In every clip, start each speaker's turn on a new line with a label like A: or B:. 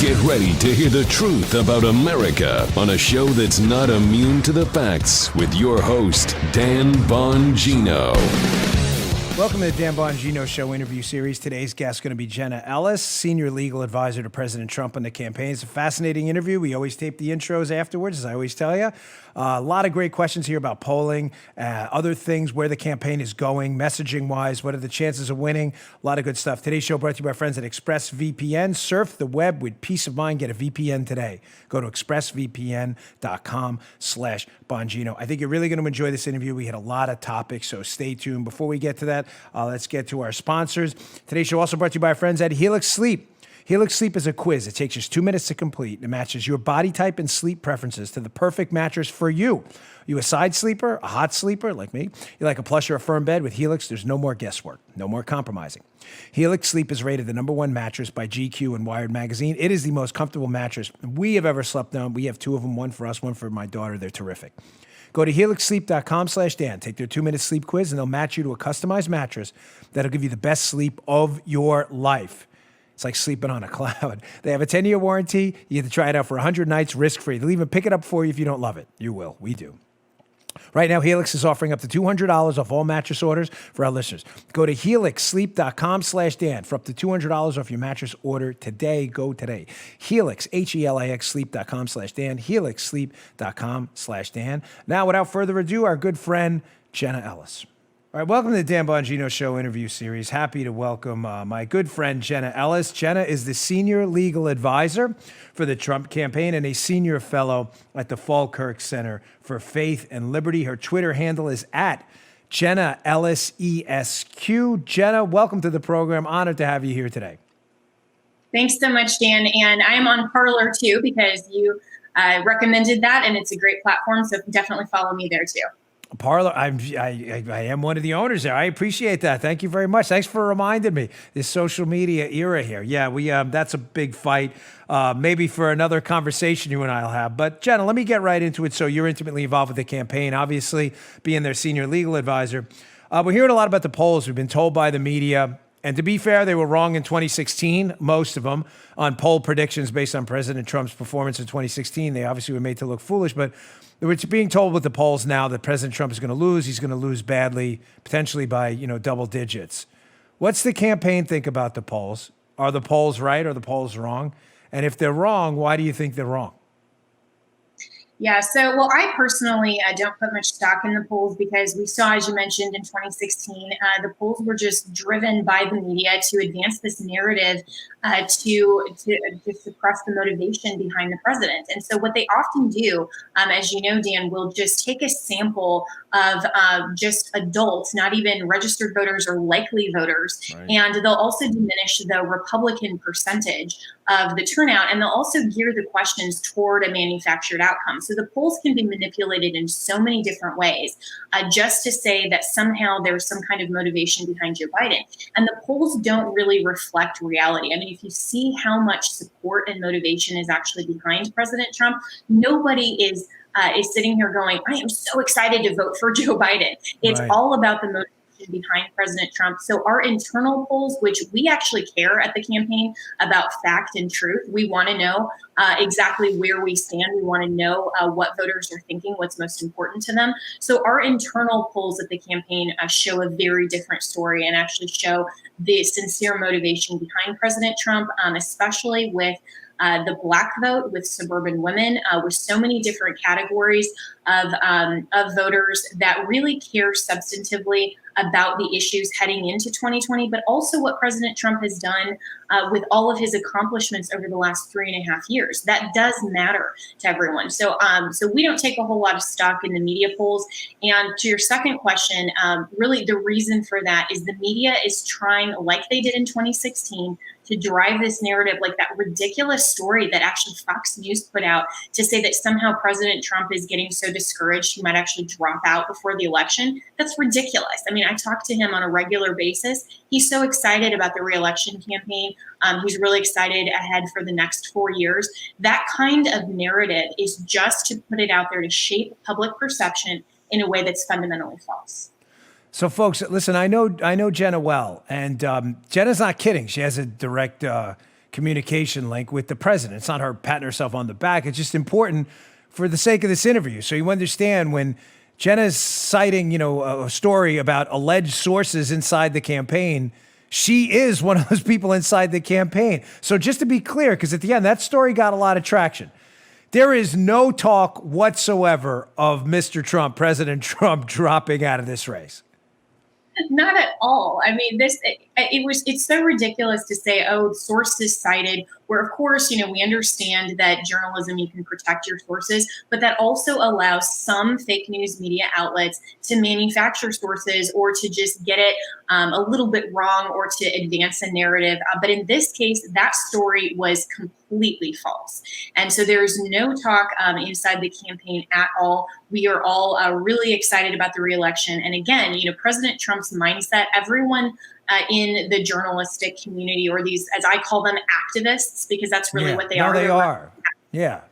A: Get ready to hear the truth about America on a show that's not immune to the facts with your host, Dan Bongino.
B: Welcome to the Dan Bongino Show interview series. Today's guest is going to be Jenna Ellis, senior legal advisor to President Trump on the campaign. It's a fascinating interview. We always tape the intros afterwards, as I always tell you. A lot of great questions here about polling, other things, where the campaign is going, messaging-wise, what are the chances of winning, a lot of good stuff. Today's show brought to you by our friends at ExpressVPN. Surf the web with peace of mind. Get a VPN today. Go to expressvpn.com/Bongino. I think you're really going to enjoy this interview. We had a lot of topics, so stay tuned. Before we get to that, let's get to our sponsors. Today's show also brought to you by our friends at Helix Sleep. Helix Sleep is a quiz. It takes just 2 minutes to complete. It matches your body type and sleep preferences to the perfect mattress for you. You a side sleeper, a hot sleeper like me? You like a plush or a firm bed? With Helix, there's no more guesswork, no more compromising. Helix Sleep is rated the #1 mattress by GQ and Wired Magazine. It is the most comfortable mattress we have ever slept on. We have 2 of them, one for us, one for my daughter. They're terrific. Go to helixsleep.com/Dan. Take their 2-minute sleep quiz, and they'll match you to a customized mattress that'll give you the best sleep of your life. It's like sleeping on a cloud. They have a 10-year warranty. You get to try it out for 100 nights, risk-free. They'll even pick it up for you if you don't love it. You will. We do. Right now, Helix is offering up to $200 off all mattress orders for our listeners. Go to helixsleep.com/Dan for up to $200 off your mattress order today. Go today. Helix, Helix, sleep.com/Dan, helixsleep.com/Dan. Now, without further ado, our good friend, Jenna Ellis. All right, welcome to the Dan Bongino Show interview series. Happy to welcome my good friend, Jenna Ellis. Jenna is the senior legal advisor for the Trump campaign and a senior fellow at the Falkirk Center for Faith and Liberty. Her Twitter handle is at Jenna Ellis ESQ. Jenna, welcome to the program. Honored to have you here today.
C: Thanks so much, Dan. And I am on Parler too, because you recommended that, and it's a great platform. So definitely follow me there too.
B: Parler, I am one of the owners there. I appreciate that. Thank you very much. Thanks for reminding me. This social media era here. Yeah, we that's a big fight. Maybe for another conversation you and I'll have. But Jenna, let me get right into it. So you're intimately involved with the campaign, obviously being their senior legal advisor. We're hearing a lot about the polls. We've been told by the media. And to be fair, they were wrong in 2016, most of them, on poll predictions based on President Trump's performance in 2016. They obviously were made to look foolish, but we're being told with the polls now that President Trump is going to lose. He's going to lose badly, potentially by, double digits. What's the campaign think about the polls? Are the polls right? Are the polls wrong? And if they're wrong, why do you think they're wrong?
C: Yeah, well, I personally don't put much stock in the polls because we saw, as you mentioned, in 2016, the polls were just driven by the media to advance this narrative to suppress the motivation behind the president. And so what they often do, as you know, Dan, will just take a sample of just adults, not even registered voters or likely voters, right. And they'll also diminish the Republican percentage of the turnout, and they'll also gear the questions toward a manufactured outcome. So the polls can be manipulated in so many different ways, just to say that somehow there's some kind of motivation behind Joe Biden. And the polls don't really reflect reality. I mean, if you see how much support and motivation is actually behind President Trump, nobody is sitting here going, I am so excited to vote for Joe Biden. It's right. All about the motivation behind President Trump. So our internal polls, which we actually care at the campaign about fact and truth, we want to know exactly where we stand. We want to know what voters are thinking, what's most important to them. So our internal polls at the campaign show a very different story and actually show the sincere motivation behind President Trump, especially with the Black vote, with suburban women, with so many different categories of voters that really care substantively about the issues heading into 2020, but also what President Trump has done with all of his accomplishments over the last 3.5 years. That does matter to everyone. So we don't take a whole lot of stock in the media polls. And to your second question, really the reason for that is the media is trying, like they did in 2016, to drive this narrative, like that ridiculous story that actually Fox News put out to say that somehow President Trump is getting so discouraged he might actually drop out before the election. That's ridiculous. I mean, I talk to him on a regular basis. He's so excited about the re-election campaign. He's really excited ahead for the next 4 years. That kind of narrative is just to put it out there to shape public perception in a way that's fundamentally false.
B: So, folks, listen, I know Jenna well, and Jenna's not kidding. She has a direct communication link with the president. It's not her patting herself on the back. It's just important for the sake of this interview. So you understand when Jenna's citing, a story about alleged sources inside the campaign, she is one of those people inside the campaign. So just to be clear, because at the end, that story got a lot of traction. There is no talk whatsoever of Mr. Trump, President Trump, dropping out of this race.
C: Not at all. I mean, it's so ridiculous to say, oh, sources cited, where of course, we understand that journalism, you can protect your sources, but that also allows some fake news media outlets to manufacture sources or to just get it a little bit wrong or to advance a narrative. But in this case, that story was completely false. And so there's no talk inside the campaign at all. We are all really excited about the reelection. And again, President Trump's mindset, everyone in the journalistic community, or these, as I call them, activists, because that's really what they are.
B: They are. Yeah.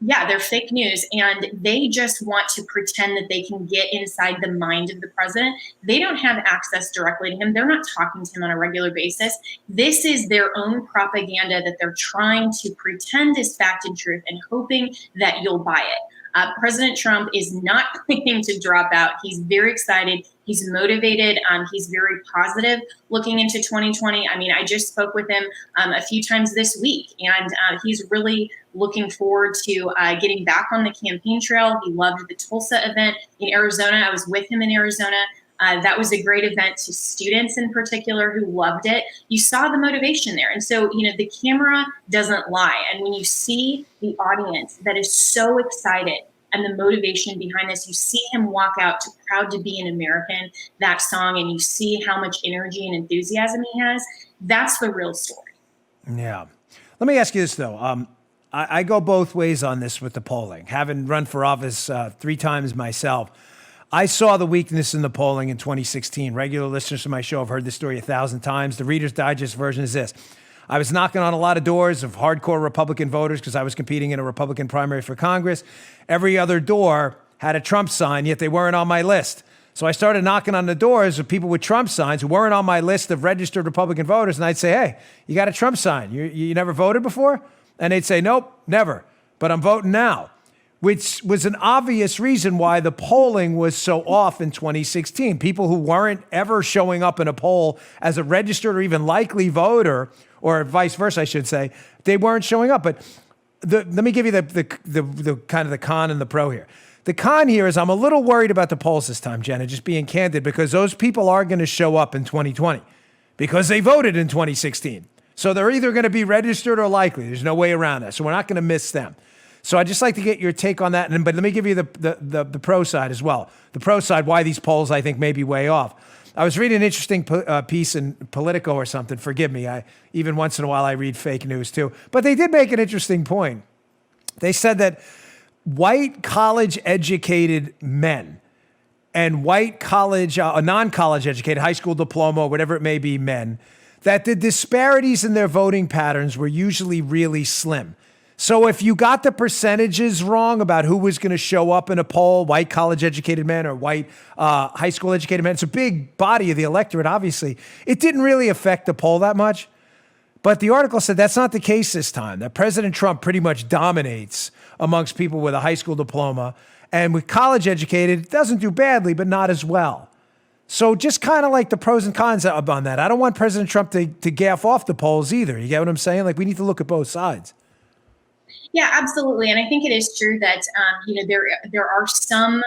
C: Yeah, they're fake news, and they just want to pretend that they can get inside the mind of the president. They don't have access directly to him. They're not talking to him on a regular basis. This is their own propaganda that they're trying to pretend is fact and truth and hoping that you'll buy it. President Trump is not planning to drop out. He's very excited. He's motivated. He's very positive looking into 2020. I mean, I just spoke with him a few times this week, and he's really looking forward to getting back on the campaign trail. He loved the Tulsa event in Arizona. I was with him in Arizona. That was a great event to students in particular who loved it. You saw the motivation there. And so, the camera doesn't lie. And when you see the audience that is so excited and the motivation behind this, you see him walk out to Proud to Be an American, that song, and you see how much energy and enthusiasm he has. That's the real story.
B: Yeah. Let me ask you this, though. I go both ways on this with the polling. Having run for office 3 times myself, I saw the weakness in the polling in 2016. Regular listeners to my show have heard this story 1,000 times. The Reader's Digest version is this. I was knocking on a lot of doors of hardcore Republican voters because I was competing in a Republican primary for Congress. Every other door had a Trump sign, yet they weren't on my list. So I started knocking on the doors of people with Trump signs who weren't on my list of registered Republican voters. And I'd say, hey, you got a Trump sign. You never voted before? And they'd say, nope, never. But I'm voting now. Which was an obvious reason why the polling was so off in 2016. People who weren't ever showing up in a poll as a registered or even likely voter, or vice versa, I should say, they weren't showing up. But let me give you the kind of the con and the pro here. The con here is I'm a little worried about the polls this time, Jenna, just being candid, because those people are going to show up in 2020 because they voted in 2016. So they're either going to be registered or likely. There's no way around that. So we're not going to miss them. So I'd just like to get your take on that. But let me give you the pro side as well. The pro side, why these polls I think may be way off. I was reading an interesting piece in Politico or something. Forgive me. Even once in a while I read fake news too. But they did make an interesting point. They said that white college educated men and white college, non-college educated, high school diploma, whatever it may be, men, that the disparities in their voting patterns were usually really slim. So if you got the percentages wrong about who was going to show up in a poll, white college-educated men or white high school-educated men, it's a big body of the electorate, obviously. It didn't really affect the poll that much. But the article said that's not the case this time, that President Trump pretty much dominates amongst people with a high school diploma. And with college-educated, it doesn't do badly, but not as well. So just kind of like the pros and cons on that. I don't want President Trump to gaff off the polls either. You get what I'm saying? Like, we need to look at both sides.
C: Yeah, absolutely. And I think it is true that, there are some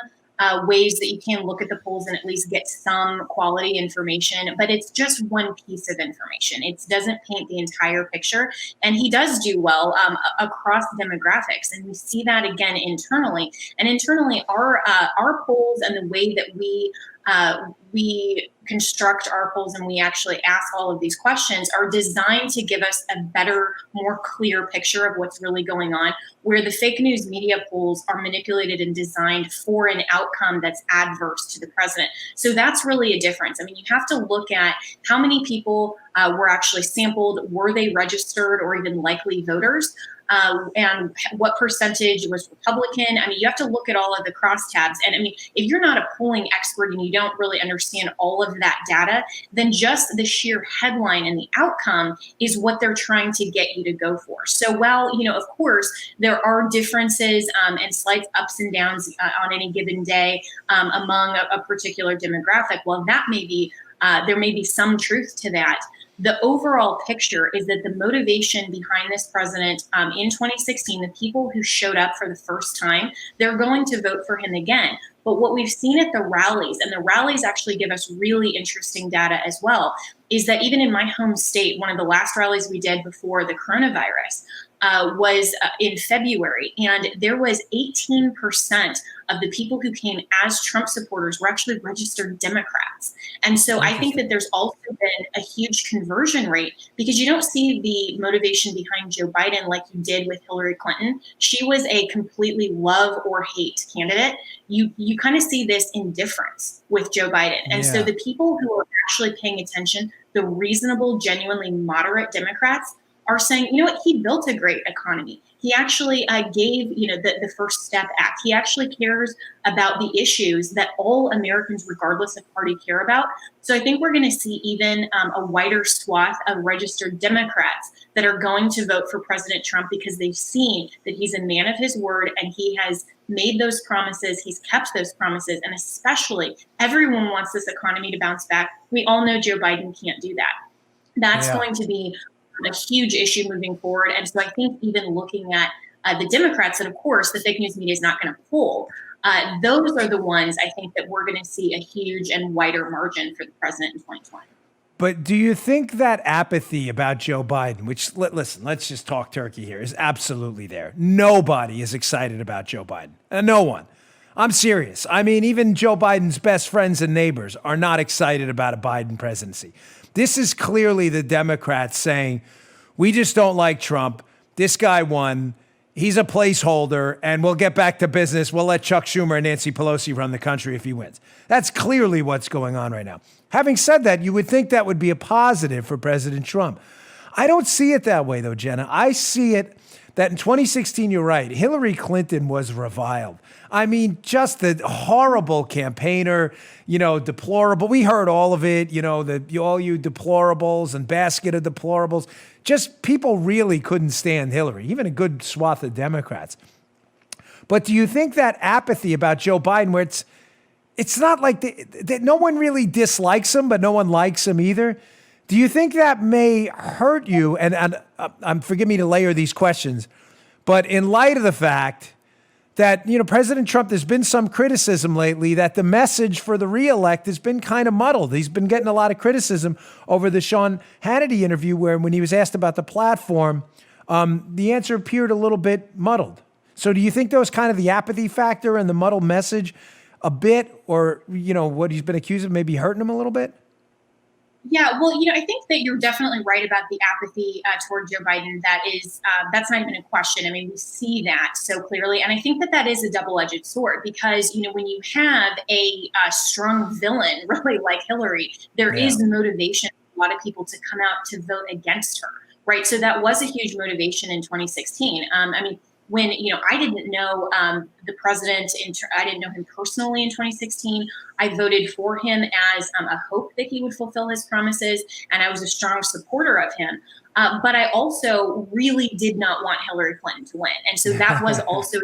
C: ways that you can look at the polls and at least get some quality information, but it's just one piece of information. It doesn't paint the entire picture. And he does do well across demographics. And we see that again internally. And internally, our polls and the way that we construct our polls and we actually ask all of these questions are designed to give us a better, more clear picture of what's really going on, where the fake news media polls are manipulated and designed for an outcome that's adverse to the president. So that's really a difference. I mean, you have to look at how many people were actually sampled. Were they registered or even likely voters? And what percentage was Republican? I mean, you have to look at all of the crosstabs. And I mean, if you're not a polling expert and you don't really understand all of that data, then just the sheer headline and the outcome is what they're trying to get you to go for. So while, of course, there are differences and slight ups and downs on any given day among a particular demographic, well, that may be, there may be some truth to that. The overall picture is that the motivation behind this president in 2016, the people who showed up for the first time, they're going to vote for him again. But what we've seen at the rallies, and the rallies actually give us really interesting data as well, is that even in my home state, one of the last rallies we did before the coronavirus was in February, and there was 18% of the people who came as Trump supporters were actually registered Democrats. And so I think that there's also been a huge conversion rate because you don't see the motivation behind Joe Biden like you did with Hillary Clinton. She was a completely love or hate candidate. You kind of see this indifference with Joe Biden. And so the people who are actually paying attention, the reasonable, genuinely moderate Democrats, are saying, you know what, he built a great economy. He actually gave, the First Step Act. He actually cares about the issues that all Americans, regardless of party, care about. So I think we're going to see even a wider swath of registered Democrats that are going to vote for President Trump because they've seen that he's a man of his word and he has made those promises. He's kept those promises. And especially everyone wants this economy to bounce back. We all know Joe Biden can't do that. That's going to be a huge issue moving forward. And so I think even looking at the Democrats, and of course, the fake news media is not going to poll, those are the ones I think that we're going to see a huge and wider margin for the president in 2020.
B: But do you think that apathy about Joe Biden, which, listen, let's just talk turkey here, is absolutely there? Nobody is excited about Joe Biden. No one. I'm serious. I mean, even Joe Biden's best friends and neighbors are not excited about a Biden presidency. This is clearly the Democrats saying, we just don't like Trump. This guy won. He's a placeholder, and we'll get back to business. We'll let Chuck Schumer and Nancy Pelosi run the country if he wins. That's clearly what's going on right now. Having said that, you would think that would be a positive for President Trump. I don't see it that way, though, Jenna. I see it that in 2016, you're right, Hillary Clinton was reviled. I mean, just the horrible campaigner, deplorable. We heard all of it, all you deplorables and basket of deplorables. Just people really couldn't stand Hillary, even a good swath of Democrats. But do you think that apathy about Joe Biden, where it's not like that no one really dislikes him, but no one likes him either? Do you think that may hurt you? And forgive me to layer these questions, but in light of the fact that, President Trump, there's been some criticism lately that the message for the reelect has been kind of muddled. He's been getting a lot of criticism over the Sean Hannity interview where when he was asked about the platform, the answer appeared a little bit muddled. So do you think there was kind of the apathy factor and the muddled message a bit, or, what he's been accused of maybe hurting him a little bit?
C: Yeah, well, I think that you're definitely right about the apathy toward Joe Biden. That's not even a question. I mean, we see that so clearly. And I think that is a double-edged sword because, when you have a strong villain, really like Hillary, there is motivation for a lot of people to come out to vote against her, right? So that was a huge motivation in 2016. When, I didn't know the president, I didn't know him personally in 2016. I voted for him as a hope that he would fulfill his promises, and I was a strong supporter of him. But I also really did not want Hillary Clinton to win. And so that was also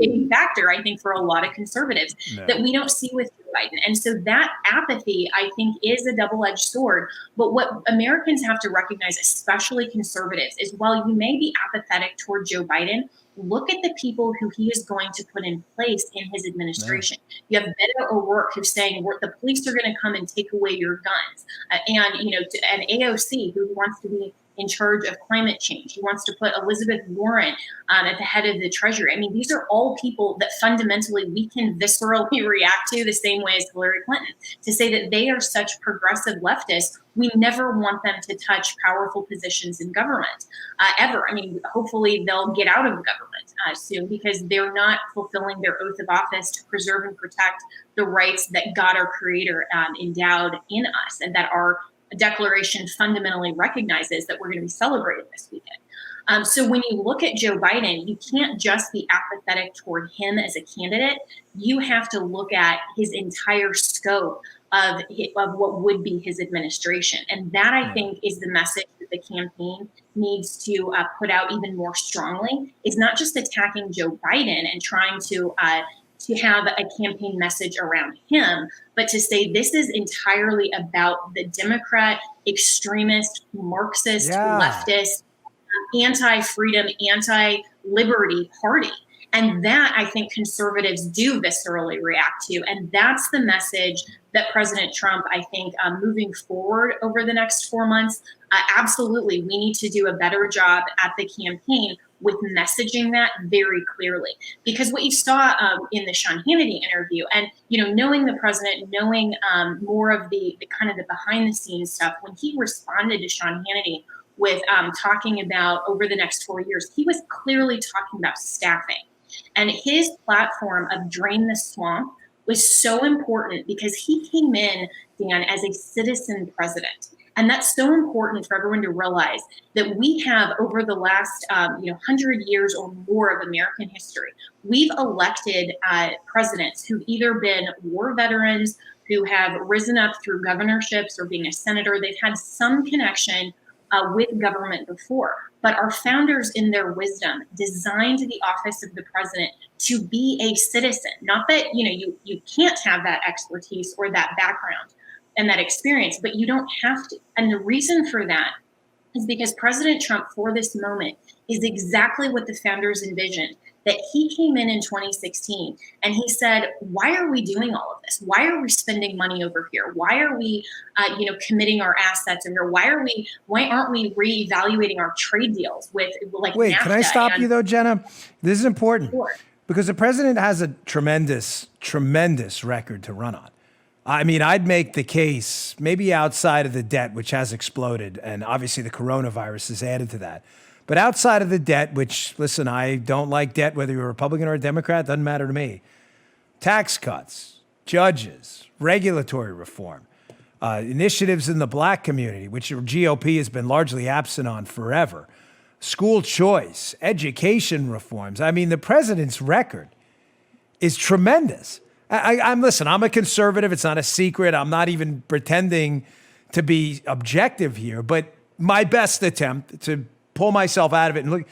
C: a factor, I think, for a lot of conservatives that we don't see with Joe Biden. And so that apathy, I think, is a double-edged sword. But what Americans have to recognize, especially conservatives, is while you may be apathetic toward Joe Biden, look at the people who he is going to put in place in his administration. You have Beto O'Rourke who's saying the police are going to come and take away your guns. And AOC who wants to be in charge of climate change. He wants to put Elizabeth Warren at the head of the Treasury. I mean, these are all people that fundamentally we can viscerally react to the same way as Hillary Clinton. To say that they are such progressive leftists, we never want them to touch powerful positions in government, ever. I mean, hopefully they'll get out of government soon because they're not fulfilling their oath of office to preserve and protect the rights that God, our Creator, endowed in us and that are Declaration fundamentally recognizes that we're going to be celebrating this weekend. So when you look at Joe Biden, you can't just be apathetic toward him as a candidate. You have to look at his entire scope of what would be his administration. And that, I think, is the message that the campaign needs to put out even more strongly. It's not just attacking Joe Biden and trying to have a campaign message around him, but to say this is entirely about the Democrat, extremist, Marxist, leftist, anti-freedom, anti-liberty party. And that, I think, conservatives do viscerally react to. And that's the message that President Trump, I think, moving forward over the next 4 months, absolutely, we need to do a better job at the campaign with messaging that very clearly. Because what you saw in the Sean Hannity interview, and knowing the president, knowing more of the kind of the behind the scenes stuff, when he responded to Sean Hannity with talking about over the next 4 years, he was clearly talking about staffing. And his platform of Drain the Swamp was so important because he came in, Dan, as a citizen president. And that's so important for everyone to realize that we have, over the last 100 years or more of American history, we've elected presidents who've either been war veterans, who have risen up through governorships or being a senator. They've had some connection with government before. But our founders, in their wisdom, designed the office of the president to be a citizen. Not that you can't have that expertise or that background and that experience, but you don't have to. And the reason for that is because President Trump, for this moment, is exactly what the founders envisioned. That he came in 2016 and he said, why are we doing all of this? Why are we spending money over here? Why are we, committing our assets over here? Why aren't we reevaluating our trade deals with
B: Wait,
C: NAFTA?
B: Can I stop you though, Jenna? This is important.
C: Sure.
B: Because the president has a tremendous, tremendous record to run on. I mean, I'd make the case, maybe outside of the debt, which has exploded, and obviously the coronavirus has added to that. But outside of the debt, which, listen, I don't like debt, whether you're a Republican or a Democrat, doesn't matter to me. Tax cuts, judges, regulatory reform, initiatives in the black community, which your GOP has been largely absent on forever, school choice, education reforms. I mean, the president's record is tremendous. Listen, I'm a conservative. It's not a secret. I'm not even pretending to be objective here, but my best attempt to pull myself out of it and look,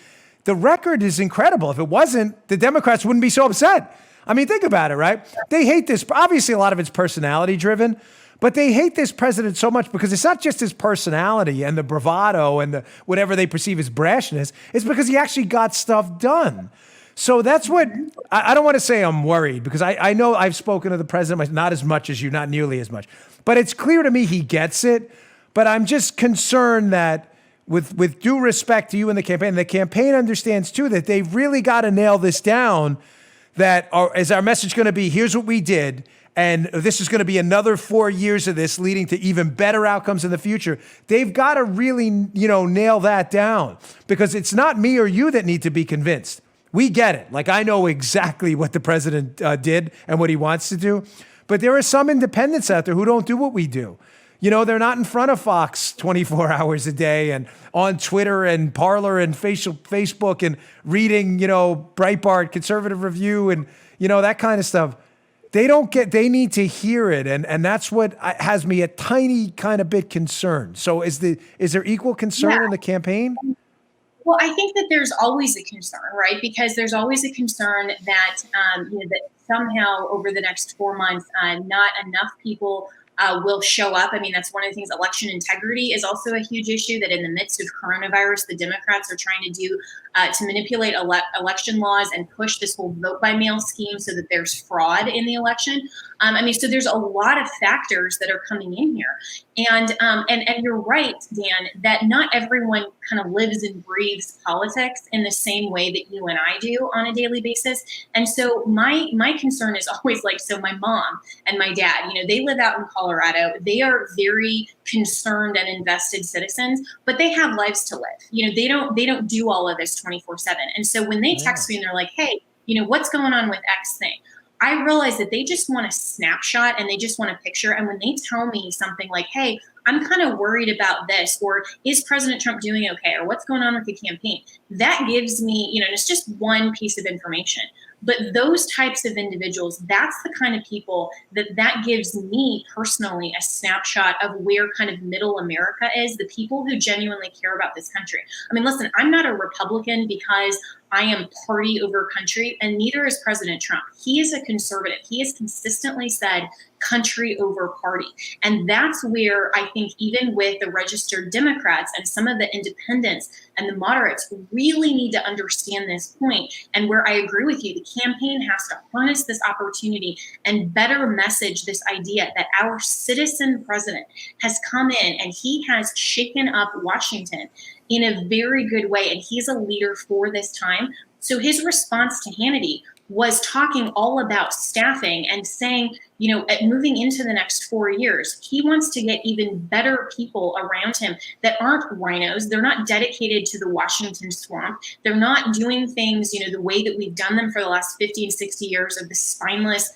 B: the record is incredible. If it wasn't, the Democrats wouldn't be so upset. I mean, think about it, right? They hate this. Obviously, a lot of it's personality driven, but they hate this president so much because it's not just his personality and the bravado and the whatever they perceive as brashness. It's because he actually got stuff done. So that's what, I don't want to say I'm worried because I know I've spoken to the president, not as much as you, not nearly as much, but it's clear to me he gets it. But I'm just concerned that with due respect to you and the campaign understands too that they've really got to nail this down. Is our message going to be, here's what we did, and this is going to be another 4 years of this leading to even better outcomes in the future. They've got to really, nail that down because it's not me or you that need to be convinced. We get it. Like, I know exactly what the president did and what he wants to do, but there are some independents out there who don't do what we do. They're not in front of Fox 24 hours a day and on Twitter and Parler and Facebook and reading, Breitbart, Conservative Review and, that kind of stuff. They need to hear it. And that's what has me a tiny kind of bit concerned. So is there equal concern in the campaign?
C: Well, I think that there's always a concern, right? Because there's always a concern that, that somehow over the next 4 months, not enough people will show up. I mean, that's one of the things. Election integrity is also a huge issue that in the midst of coronavirus, the Democrats are trying to do to manipulate election laws and push this whole vote by mail scheme so that there's fraud in the election. So there's a lot of factors that are coming in here. And you're right, Dan, that not everyone kind of lives and breathes politics in the same way that you and I do on a daily basis. And so my concern is always so my mom and my dad, they live out in Colorado. They are very concerned and invested citizens, but they have lives to live. They don't do all of this 24/7. And so when they text me and they're like, hey, what's going on with X thing? I realize that they just want a snapshot and they just want a picture. And when they tell me something like, hey, I'm kind of worried about this, or is President Trump doing okay, or what's going on with the campaign? That gives me, and it's just one piece of information. But those types of individuals, that's the kind of people that gives me personally a snapshot of where kind of middle America is, the people who genuinely care about this country. I mean, listen, I'm not a Republican because I am party over country, and neither is President Trump. He is a conservative. He has consistently said country over party. And that's where I think even with the registered Democrats and some of the independents and the moderates really need to understand this point. And where I agree with you, the campaign has to harness this opportunity and better message this idea that our citizen president has come in and he has shaken up Washington in a very good way. And he's a leader for this time. So his response to Hannity was talking all about staffing and saying, moving into the next 4 years, he wants to get even better people around him that aren't rhinos. They're not dedicated to the Washington swamp. They're not doing things, the way that we've done them for the last 50 and 60 years of the spineless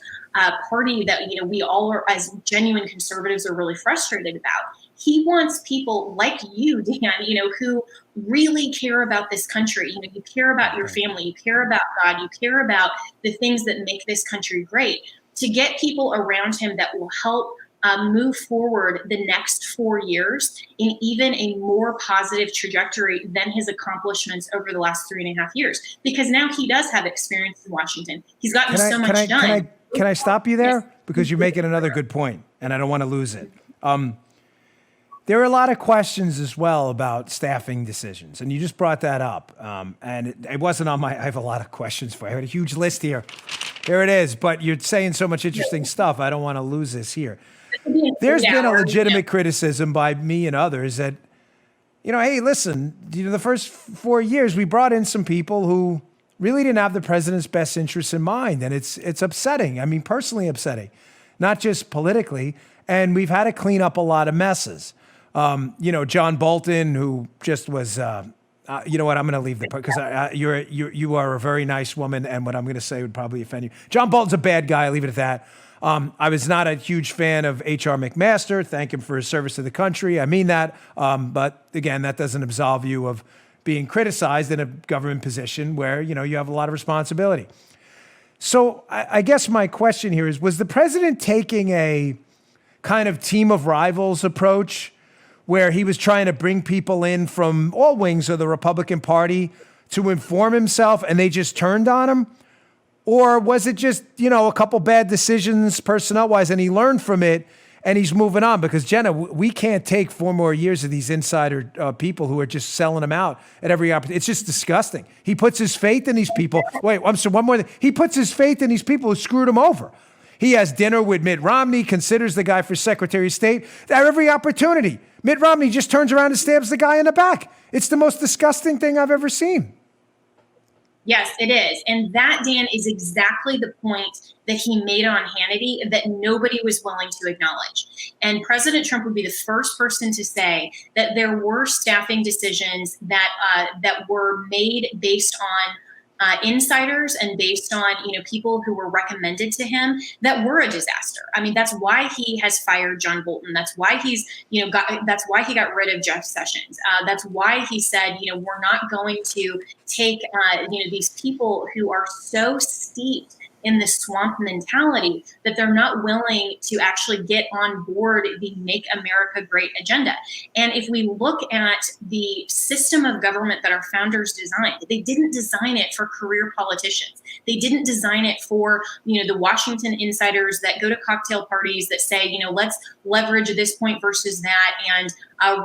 C: party that, we all are, as genuine conservatives, are really frustrated about. He wants people like you, Dan, who really care about this country. You care about your family, you care about God, you care about the things that make this country great. To get people around him that will help move forward the next 4 years in even a more positive trajectory than his accomplishments over the last 3.5 years. Because now he does have experience in Washington. He's gotten so much done.
B: Can I stop you there? Yes. Because you're making another good point, and I don't want to lose it. There are a lot of questions as well about staffing decisions, and you just brought that up. And it wasn't on I have a lot of questions for you. I have a huge list here. There it is, but you're saying so much interesting stuff. I don't want to lose this here. There's been a legitimate criticism by me and others that, hey, listen, the first 4 years we brought in some people who really didn't have the president's best interests in mind. And it's upsetting. I mean, personally upsetting, not just politically. And we've had to clean up a lot of messes. John Bolton, who just was, you know what, I'm going to leave the part because you are a very nice woman, and what I'm going to say would probably offend you. John Bolton's a bad guy. I'll leave it at that. I was not a huge fan of H.R. McMaster. Thank him for his service to the country. I mean that. But again, that doesn't absolve you of being criticized in a government position where, you have a lot of responsibility. So I guess my question here is, was the president taking a kind of team of rivals approach where he was trying to bring people in from all wings of the Republican Party to inform himself and they just turned on him? Or was it just, a couple bad decisions personnel-wise and he learned from it and he's moving on? Because, Jenna, we can't take 4 more years of these insider people who are just selling them out at every opportunity. It's just disgusting. He puts his faith in these people. Wait, I'm sorry, one more thing. He puts his faith in these people who screwed him over. He has dinner with Mitt Romney, considers the guy for Secretary of State. At every opportunity, Mitt Romney just turns around and stabs the guy in the back. It's the most disgusting thing I've ever seen.
C: Yes, it is. And that, Dan, is exactly the point that he made on Hannity that nobody was willing to acknowledge. And President Trump would be the first person to say that there were staffing decisions that were made based on insiders and based on, people who were recommended to him that were a disaster. I mean, that's why he has fired John Bolton. That's why he's, that's why he got rid of Jeff Sessions. That's why he said, we're not going to take, these people who are so steeped in the swamp mentality that they're not willing to actually get on board the Make America Great agenda. And if we look at the system of government that our founders designed, they didn't design it for career politicians. They didn't design it for, the Washington insiders that go to cocktail parties that say, let's leverage this point versus that and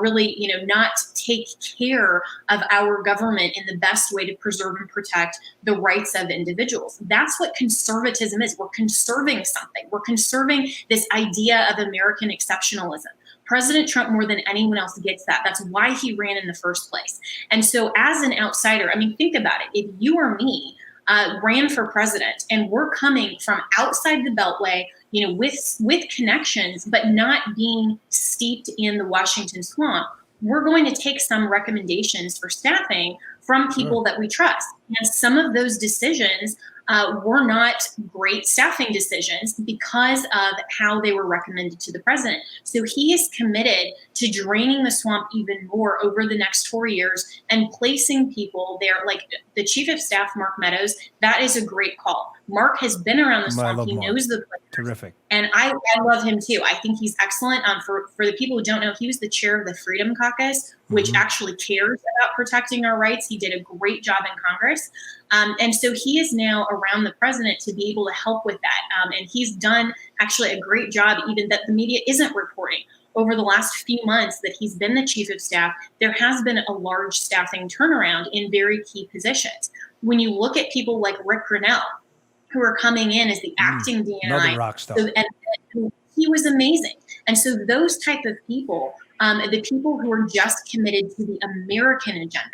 C: really, not take care of our government in the best way to preserve and protect the rights of individuals. That's what conservatism is. We're conserving something. We're conserving this idea of American exceptionalism. President Trump, more than anyone else, gets that. That's why he ran in the first place. And so as an outsider, I mean, think about it. If you or me ran for president and we're coming from outside the Beltway, with connections, but not being steeped in the Washington swamp, we're going to take some recommendations for staffing from people that we trust. And some of those decisions were not great staffing decisions because of how they were recommended to the president. So he is committed to draining the swamp even more over the next 4 years and placing people there, like the chief of staff, Mark Meadows. That is a great call. Mark has been around the swamp. He knows the players.
B: Terrific.
C: And I love him too. I think he's excellent. For the people who don't know, he was the chair of the Freedom Caucus, which actually cares about protecting our rights. He did a great job in Congress. And so he is now around the president to be able to help with that. And he's done actually a great job, even that the media isn't reporting. Over the last few months that he's been the chief of staff, there has been a large staffing turnaround in very key positions. When you look at people like Rick Grinnell, who are coming in as the acting DNI,
B: another rock star.
C: And he was amazing. And so those type of people, the people who are just committed to the American agenda,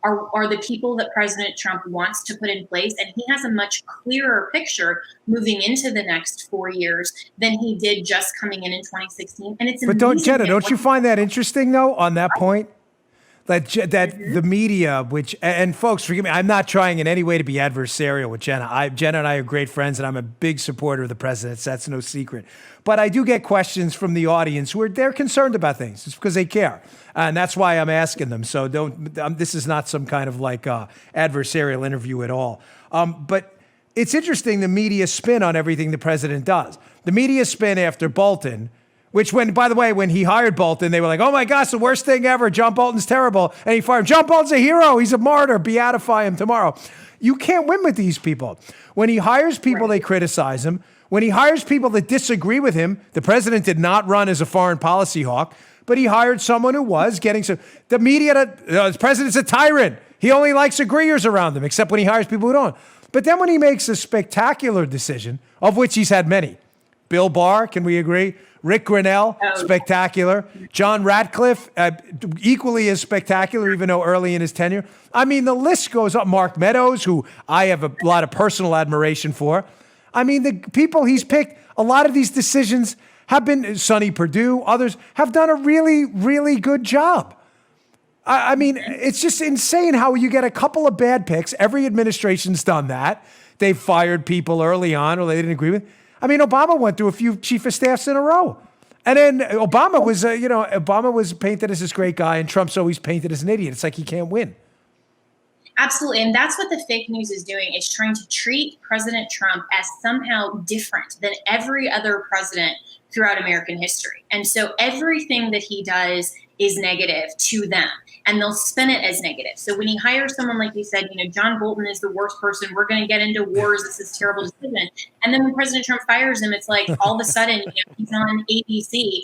C: are the people that President Trump wants to put in place. And he has a much clearer picture moving into the next 4 years than he did just coming in 2016. And it's
B: but don't you find that interesting though on that point? That the media, and folks, forgive me, I'm not trying in any way to be adversarial with Jenna. Jenna and I are great friends, and I'm a big supporter of the president. That's no secret. But I do get questions from the audience who they're concerned about things. It's because they care, and that's why I'm asking them. So this is not some kind of like adversarial interview at all. But it's interesting the media spin on everything the president does. The media spin after Bolton. Which by the way, when he hired Bolton, they were like, oh my gosh, the worst thing ever. John Bolton's terrible. And he fired him. John Bolton's a hero. He's a martyr. Beatify him tomorrow. You can't win with these people. When he hires people, they criticize him. When he hires people that disagree with him, the president did not run as a foreign policy hawk, but he hired someone who was getting some. The media, the president's a tyrant. He only likes agreeers around him, except when he hires people who don't. But then when he makes a spectacular decision, of which he's had many, Bill Barr, can we agree? Rick Grinnell, spectacular. John Ratcliffe, equally as spectacular, even though early in his tenure. I mean, the list goes up. Mark Meadows, who I have a lot of personal admiration for. I mean, the people he's picked, a lot of these decisions have been, Sonny Perdue, others, have done a really, really good job. I mean, it's just insane how you get a couple of bad picks. Every administration's done that. They've fired people early on or they didn't agree with. I mean, Obama went through a few chief of staffs in a row. And then Obama was painted as this great guy, and Trump's always painted as an idiot. It's like he can't win.
C: Absolutely. And that's what the fake news is doing. It's trying to treat President Trump as somehow different than every other president throughout American history. And so everything that he does is negative to them, and they'll spin it as negative. So when he hires someone, like you said, John Bolton is the worst person. We're going to get into wars. This is a terrible decision. And then when President Trump fires him, it's like all of a sudden he's on ABC,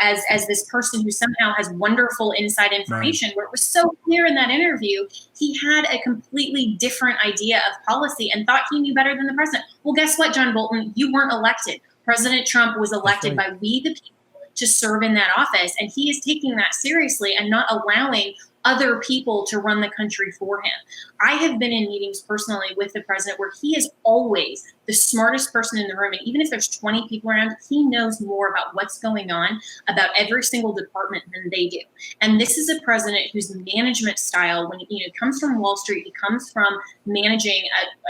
C: as this person who somehow has wonderful inside information, where it was so clear in that interview, he had a completely different idea of policy and thought he knew better than the president. Well, guess what, John Bolton? You weren't elected. President Trump was elected by we the people to serve in that office. And he is taking that seriously and not allowing other people to run the country for him. I have been in meetings personally with the president where he is always the smartest person in the room. And even if there's 20 people around, he knows more about what's going on about every single department than they do. And this is a president whose management style, when comes from Wall Street, he comes from managing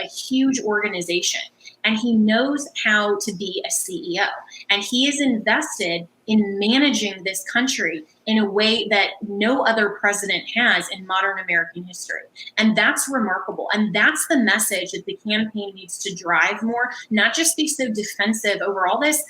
C: a huge organization. And he knows how to be a CEO. And he is invested in managing this country in a way that no other president has in modern American history. And that's remarkable. And that's the message that the campaign needs to drive more, not just be so defensive over all this,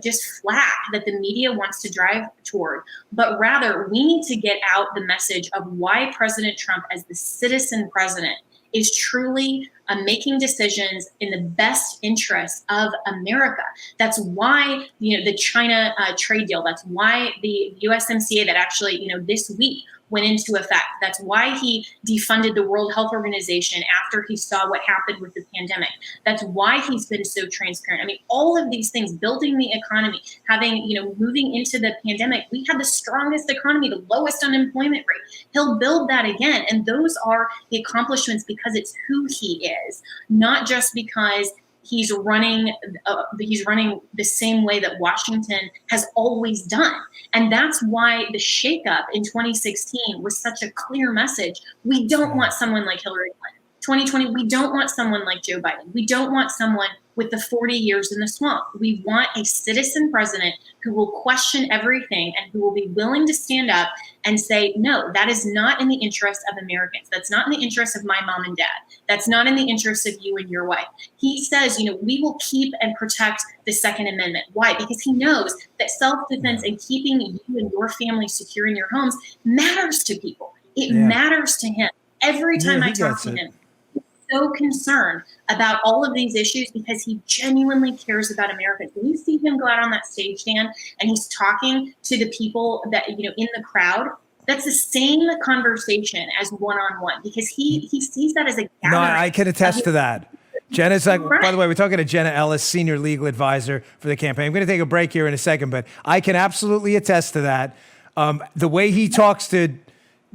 C: just flack that the media wants to drive toward, but rather we need to get out the message of why President Trump, as the citizen president, is truly making decisions in the best interest of America. That's why, the China trade deal, that's why the USMCA that actually, this week went into effect. That's why he defunded the World Health Organization after he saw what happened with the pandemic. That's why he's been so transparent. I mean, all of these things, building the economy, having, moving into the pandemic, we had the strongest economy, the lowest unemployment rate. He'll build that again. And those are the accomplishments because it's who he is, not just because he's running the same way that Washington has always done. And that's why the shakeup in 2016 was such a clear message. We don't want someone like Hillary Clinton 2020, we don't want someone like Joe Biden. We don't want someone with the 40 years in the swamp. We want a citizen president who will question everything and who will be willing to stand up and say, no, that is not in the interest of Americans. That's not in the interest of my mom and dad. That's not in the interest of you and your wife. He says, we will keep and protect the Second Amendment. Why? Because he knows that self-defense and keeping you and your family secure in your homes matters to people. It matters to him. Every time I talk to him, he's so concerned about all of these issues because he genuinely cares about Americans. When you see him go out on that stage, Dan, and he's talking to the people that, in the crowd, that's the same conversation as one-on-one because he sees that as a gathering.
B: No, I can attest to that. Jenna's by the way, we're talking to Jenna Ellis, senior legal advisor for the campaign. I'm going to take a break here in a second, but I can absolutely attest to that. The way he talks to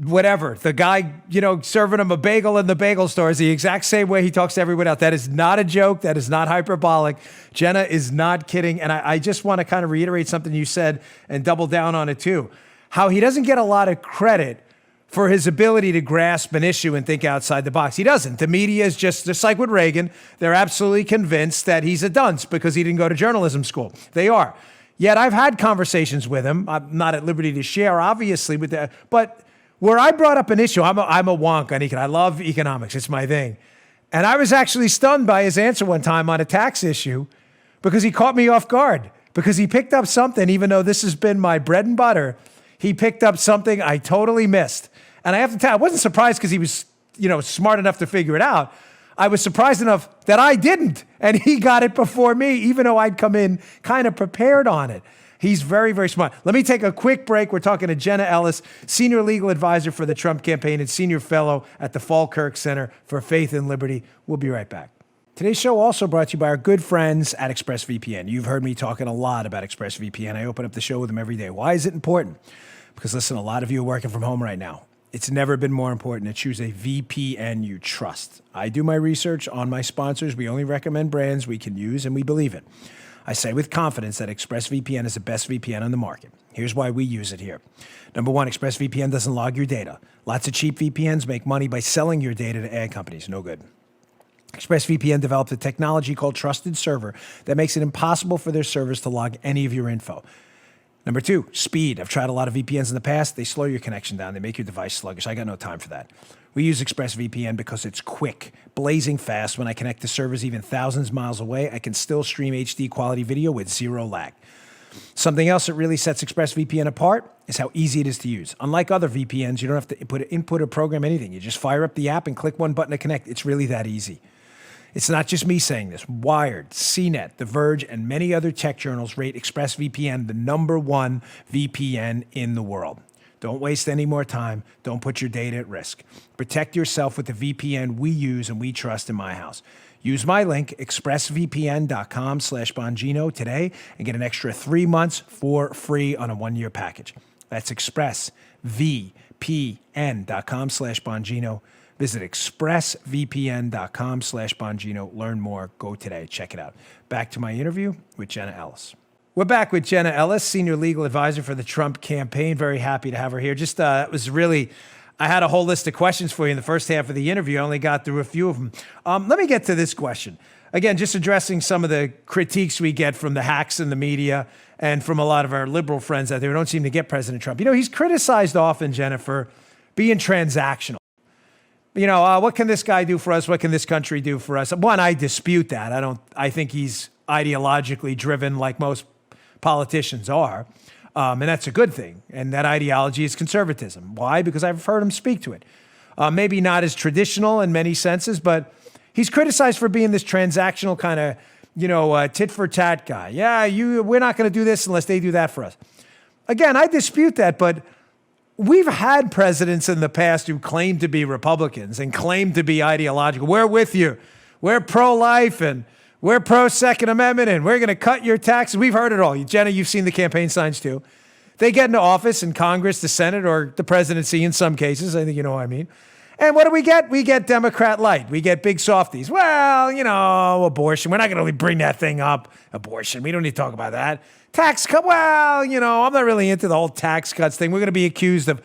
B: whatever, the guy, serving him a bagel in the bagel store is the exact same way he talks to everyone else. That is not a joke. That is not hyperbolic. Jenna is not kidding. And I just want to kind of reiterate something you said and double down on it too. How he doesn't get a lot of credit for his ability to grasp an issue and think outside the box. He doesn't. The media is just like with Reagan. They're absolutely convinced that he's a dunce because he didn't go to journalism school. They are. Yet I've had conversations with him. I'm not at liberty to share, obviously, with that, but where I brought up an issue, I'm a wonk on econ. I love economics. It's my thing. And I was actually stunned by his answer one time on a tax issue because he caught me off guard because he picked up something, even though this has been my bread and butter, he picked up something I totally missed. And I have to tell you, I wasn't surprised because he was, smart enough to figure it out. I was surprised enough that I didn't. And he got it before me, even though I'd come in kind of prepared on it. He's very, very smart. Let me take a quick break. We're talking to Jenna Ellis, senior legal advisor for the Trump campaign and senior fellow at the Falkirk Center for Faith and Liberty. We'll be right back. Today's show also brought to you by our good friends at ExpressVPN. You've heard me talking a lot about ExpressVPN. I open up the show with them every day. Why is it important? Because listen, a lot of you are working from home right now. It's never been more important to choose a VPN you trust. I do my research on my sponsors. We only recommend brands we can use and we believe it. I say with confidence that ExpressVPN is the best VPN on the market. Here's why we use it here. Number one, ExpressVPN doesn't log your data. Lots of cheap VPNs make money by selling your data to ad companies. No good. ExpressVPN developed a technology called Trusted Server that makes it impossible for their servers to log any of your info. Number two, speed. I've tried a lot of VPNs in the past. They slow your connection down. They make your device sluggish. I got no time for that. We use ExpressVPN because it's quick, blazing fast. When I connect to servers even thousands of miles away, I can still stream HD quality video with zero lag. Something else that really sets ExpressVPN apart is how easy it is to use. Unlike other VPNs, you don't have to input or program anything. You just fire up the app and click one button to connect. It's really that easy. It's not just me saying this. Wired, CNET, The Verge, and many other tech journals rate ExpressVPN the #1 VPN in the world. Don't waste any more time. Don't put your data at risk. Protect yourself with the VPN we use and we trust in my house. Use my link, expressvpn.com/Bongino today and get an extra 3 months for free on a 1-year package. That's expressvpn.com/Bongino. Visit expressvpn.com/Bongino. Learn more. Go today. Check it out. Back to my interview with Jenna Ellis. We're back with Jenna Ellis, senior legal advisor for the Trump campaign. Very happy to have her here. It was really, I had a whole list of questions for you in the first half of the interview. I only got through a few of them. Let me get to this question. Again, just addressing some of the critiques we get from the hacks in the media and from a lot of our liberal friends out there who don't seem to get President Trump. He's criticized often, Jenna, for being transactional. What can this guy do for us? What can this country do for us? One, I dispute that. I think he's ideologically driven like most politicians are. And that's a good thing. And that ideology is conservatism. Why? Because I've heard him speak to it. Maybe not as traditional in many senses, but he's criticized for being this transactional kind of, tit for tat guy. Yeah, we're not going to do this unless they do that for us. Again, I dispute that, but we've had presidents in the past who claimed to be Republicans and claimed to be ideological. We're with you. We're pro-life and we're pro-Second Amendment, and we're going to cut your taxes. We've heard it all. Jenna, you've seen the campaign signs, too. They get into office in Congress, the Senate, or the presidency in some cases. I think you know what I mean. And what do we get? We get Democrat light. We get big softies. Well, abortion. We're not going to really bring that thing up. Abortion. We don't need to talk about that. Tax cut. Well, I'm not really into the whole tax cuts thing. We're going to be accused of,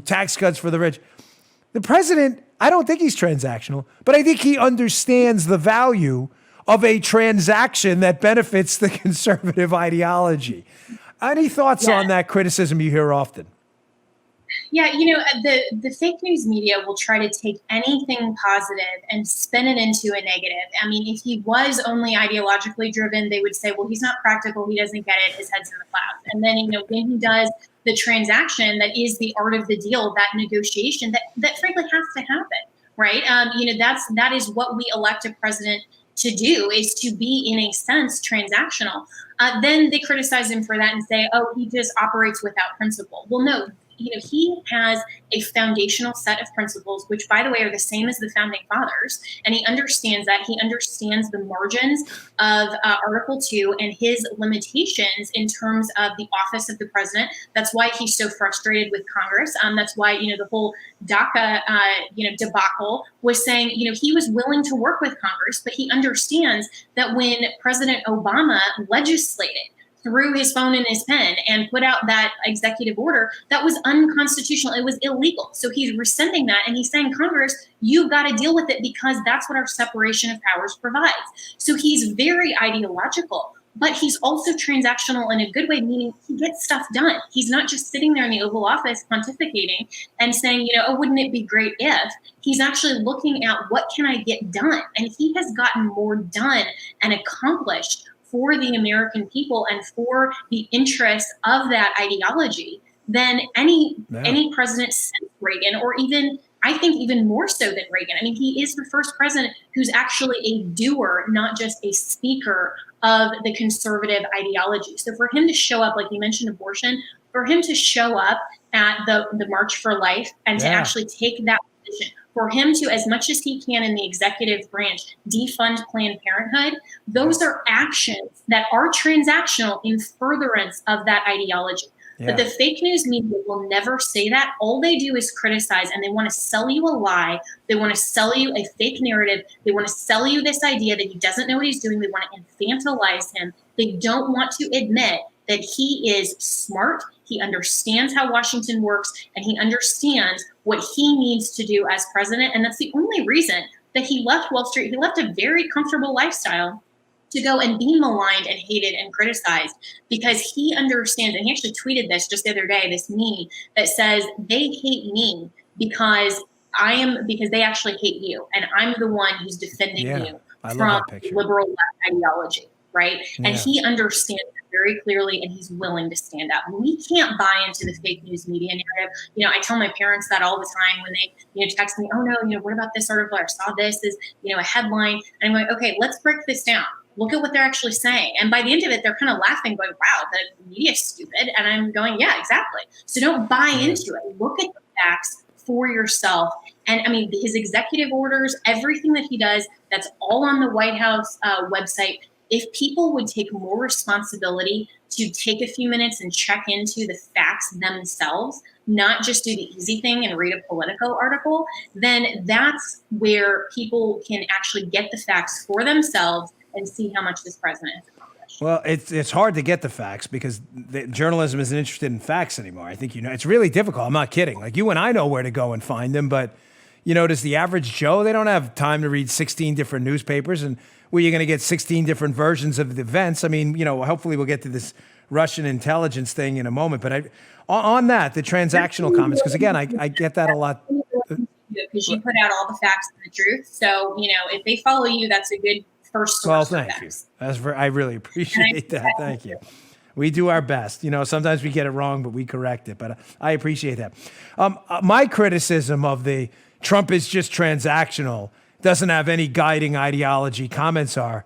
B: tax cuts for the rich. The president, I don't think he's transactional, but I think he understands the value of a transaction that benefits the conservative ideology. Any thoughts on that criticism you hear often?
C: Yeah, the fake news media will try to take anything positive and spin it into a negative. I mean, if he was only ideologically driven, they would say, well, he's not practical, he doesn't get it, his head's in the clouds. And then, when he does the transaction, that is the art of the deal, that negotiation, that frankly has to happen, right? That is what we elect a president to do, is to be, in a sense, transactional. Then they criticize him for that and say, oh, he just operates without principle. Well, no. He has a foundational set of principles, which, by the way, are the same as the founding fathers. And he understands that. He understands the margins of Article 2 and his limitations in terms of the office of the president. That's why he's so frustrated with Congress. That's why, the whole DACA, debacle was saying, he was willing to work with Congress, but he understands that when President Obama legislated through his phone and his pen and put out that executive order, that was unconstitutional. It was illegal. So he's rescinding that. And he's saying, Congress, you've got to deal with it because that's what our separation of powers provides. So he's very ideological, but he's also transactional in a good way, meaning he gets stuff done. He's not just sitting there in the Oval Office pontificating and saying, oh, wouldn't it be great if? He's actually looking at what can I get done? And he has gotten more done and accomplished for the American people and for the interests of that ideology than any president since Reagan, or even, I think, even more so than Reagan. I mean, he is the first president who's actually a doer, not just a speaker of the conservative ideology. So for him to show up, like you mentioned abortion, for him to show up at the March for Life and to actually take that position, for him to, as much as he can in the executive branch, defund Planned Parenthood, those are actions that are transactional in furtherance of that ideology. Yeah. But the fake news media will never say that. All they do is criticize, and they want to sell you a lie. They want to sell you a fake narrative. They want to sell you this idea that he doesn't know what he's doing. They want to infantilize him. They don't want to admit that he is smart. He understands how Washington works, and he understands what he needs to do as president. And that's the only reason that he left Wall Street. He left a very comfortable lifestyle to go and be maligned and hated and criticized, because he understands, and he actually tweeted this just the other day, this meme that says, they hate me because they actually hate you. And I'm the one who's defending you from liberal left ideology, right? Yeah. And he understands very clearly, and he's willing to stand up. We can't buy into the fake news media narrative. I tell my parents that all the time when they, text me, oh no, what about this article? I saw this as, a headline. And I'm like, okay, let's break this down. Look at what they're actually saying. And by the end of it, they're kind of laughing, going, wow, the media's stupid. And I'm going, yeah, exactly. So don't buy into it. Look at the facts for yourself. And I mean, his executive orders, everything that he does, that's all on the White House website. If people would take more responsibility to take a few minutes and check into the facts themselves, not just do the easy thing and read a Politico article, then that's where people can actually get the facts for themselves and see how much this president has accomplished.
B: Well, it's hard to get the facts because journalism isn't interested in facts anymore. I think, it's really difficult. I'm not kidding. Like, you and I know where to go and find them, but, does the average Joe, they don't have time to read 16 different newspapers and where you're going to get 16 different versions of the events. I mean, hopefully we'll get to this Russian intelligence thing in a moment. But on that, the transactional comments, because again, I get that a lot.
C: Because you put out all the facts and the truth. So, if they follow you, that's a good first source.
B: Well, thank you. I really appreciate that. Thank you. We do our best. Sometimes we get it wrong, but we correct it. But I appreciate that. My criticism of the Trump is just transactional, doesn't have any guiding ideology comments are,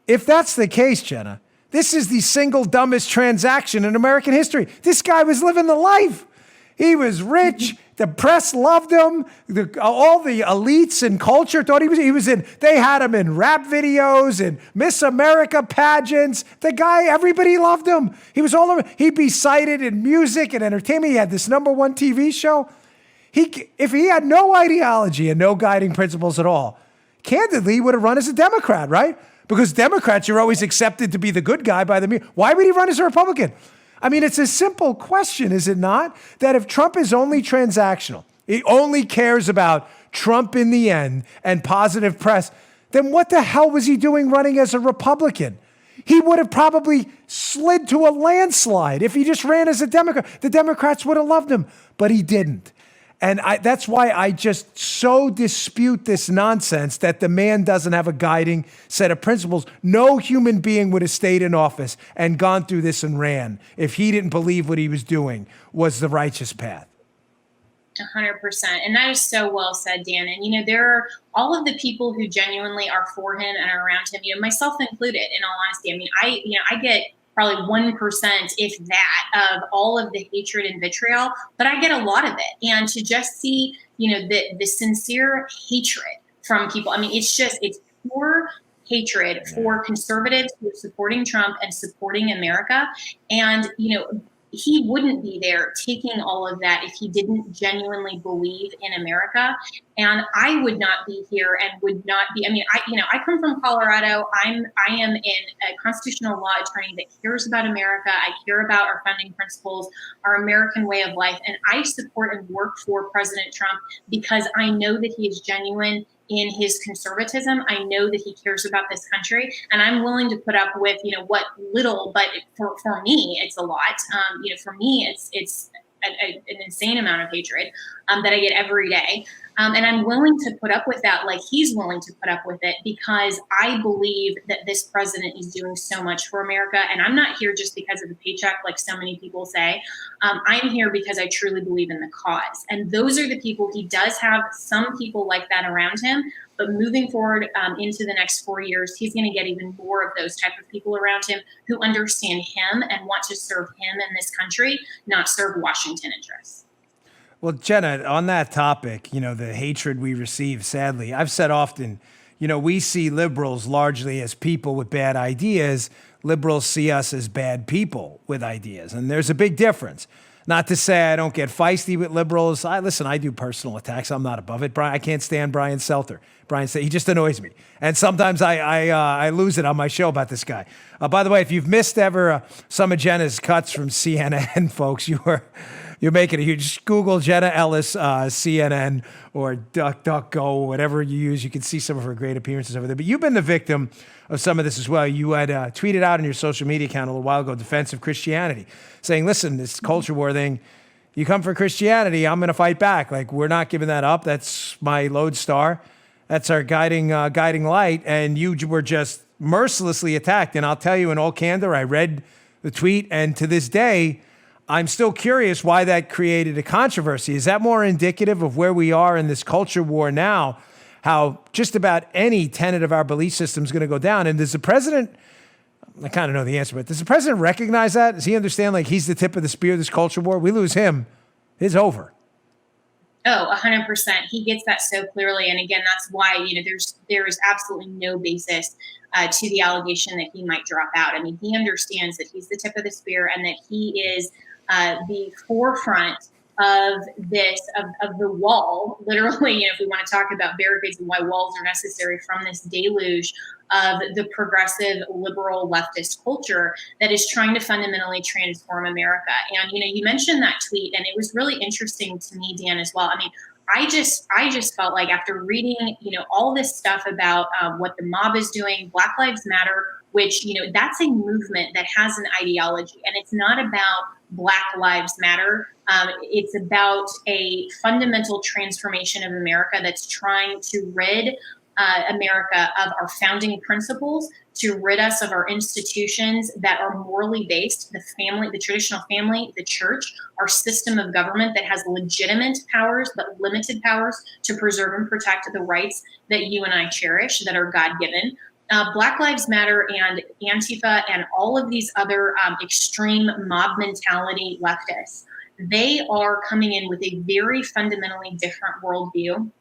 B: if that's the case, Jenna, this is the single dumbest transaction in American history. This guy was living the life. He was rich. The press loved him. All the elites and culture thought he was in. They had him in rap videos and Miss America pageants. The guy, everybody loved him. He was all over. He'd be cited in music and entertainment. He had this #1 TV show. If he had no ideology and no guiding principles at all, candidly, he would have run as a Democrat, right? Because Democrats are always accepted to be the good guy by the media. Why would he run as a Republican? I mean, it's a simple question, is it not? That if Trump is only transactional, he only cares about Trump in the end and positive press, then what the hell was he doing running as a Republican? He would have probably slid to a landslide if he just ran as a Democrat. The Democrats would have loved him, but he didn't. And that's why I just so dispute this nonsense that the man doesn't have a guiding set of principles. No human being would have stayed in office and gone through this and ran if he didn't believe what he was doing was the righteous path.
C: 100%. And that is so well said, Dan. And, there are all of the people who genuinely are for him and are around him, myself included, in all honesty. I mean, I get probably 1%, if that, of all of the hatred and vitriol, but I get a lot of it. And to just see, the sincere hatred from people, I mean, it's pure hatred for conservatives who are supporting Trump and supporting America. And, he wouldn't be there taking all of that if he didn't genuinely believe in America. And I would not be here and would not be, I come from Colorado. I am in a constitutional law attorney that cares about America. I care about our founding principles, our American way of life. And I support and work for President Trump because I know that he is genuine in his conservatism. I know that he cares about this country, and I'm willing to put up with, what little, but for me, it's a lot. For me, it's an insane amount of hatred that I get every day. And I'm willing to put up with that, like he's willing to put up with it, because I believe that this president is doing so much for America. And I'm not here just because of the paycheck, like so many people say. I'm here because I truly believe in the cause. And those are the people. He does have some people like that around him. But moving forward into the next 4 years, he's going to get even more of those type of people around him who understand him and want to serve him in this country, not serve Washington interests.
B: Well, Jenna, on that topic, the hatred we receive, sadly, I've said often, we see liberals largely as people with bad ideas. Liberals see us as bad people with ideas. And there's a big difference. Not to say I don't get feisty with liberals. I do personal attacks. I'm not above it. I can't stand Brian Seltzer. He just annoys me. And sometimes I lose it on my show about this guy. By the way, if you've missed ever some of Jenna's cuts from CNN, folks, you're making a huge. Google Jenna Ellis, CNN, or DuckDuckGo, whatever you use. You can see some of her great appearances over there. But you've been the victim of some of this as well. You had tweeted out on your social media account a little while ago, defense of Christianity, saying, listen, this culture war thing, you come for Christianity, I'm going to fight back. Like, we're not giving that up. That's my lodestar. That's our guiding light. And you were just mercilessly attacked. And I'll tell you in all candor, I read the tweet, and to this day, I'm still curious why that created a controversy. Is that more indicative of where we are in this culture war now, how just about any tenet of our belief system is going to go down? And does the president, I kind of know the answer, but does the president recognize that? Does he understand, like, he's the tip of the spear of this culture war? We lose him, it's over.
C: Oh, 100%. He gets that so clearly. And again, that's why, there is absolutely no basis to the allegation that he might drop out. I mean, he understands that he's the tip of the spear and that he is the forefront of this, of the wall, literally, if we want to talk about barricades and why walls are necessary, from this deluge of the progressive, liberal, leftist culture that is trying to fundamentally transform America. And, you mentioned that tweet, and it was really interesting to me, Dan, as well. I mean, I just felt like after reading, all this stuff about what the mob is doing, Black Lives Matter, which, that's a movement that has an ideology, and it's not about Black Lives Matter. It's about a fundamental transformation of America that's trying to rid America of our founding principles, to rid us of our institutions that are morally based, the family, the traditional family, the church, our system of government that has legitimate powers but limited powers to preserve and protect the rights that you and I cherish, that are God-given. Black Lives Matter and Antifa and all of these other extreme mob mentality leftists, they are coming in with a very fundamentally different worldview.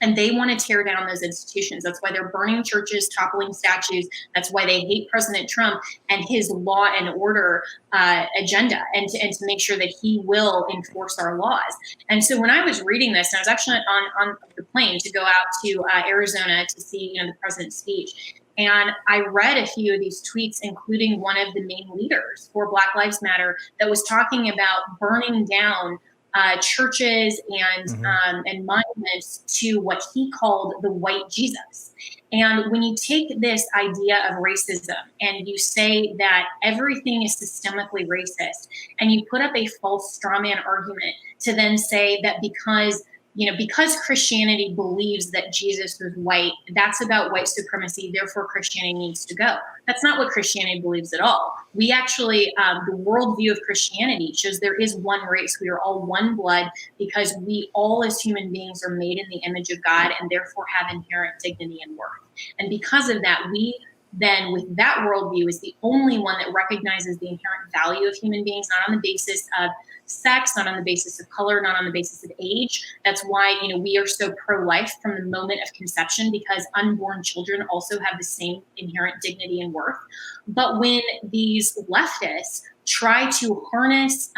C: And they want to tear down those institutions. That's why they're burning churches, toppling statues. That's why they hate President Trump and his law and order agenda, and to make sure that he will enforce our laws. And so when I was reading this, and I was actually on the plane to go out to Arizona to see the president's speech, and I read a few of these tweets, including one of the main leaders for Black Lives Matter, that was talking about burning down churches and monuments to what he called the white Jesus. And when you take this idea of racism and you say that everything is systemically racist, and you put up a false straw man argument to then say that because Christianity believes that Jesus was white, that's about white supremacy, therefore Christianity needs to go. That's not what Christianity believes at all. We actually, the worldview of Christianity shows there is one race. We are all one blood because we all as human beings are made in the image of God and therefore have inherent dignity and worth. And because of that, we then, with that worldview, is the only one that recognizes the inherent value of human beings, not on the basis of sex, not on the basis of color, not on the basis of age. That's why, we are so pro-life from the moment of conception, because unborn children also have the same inherent dignity and worth. But when these leftists try to harness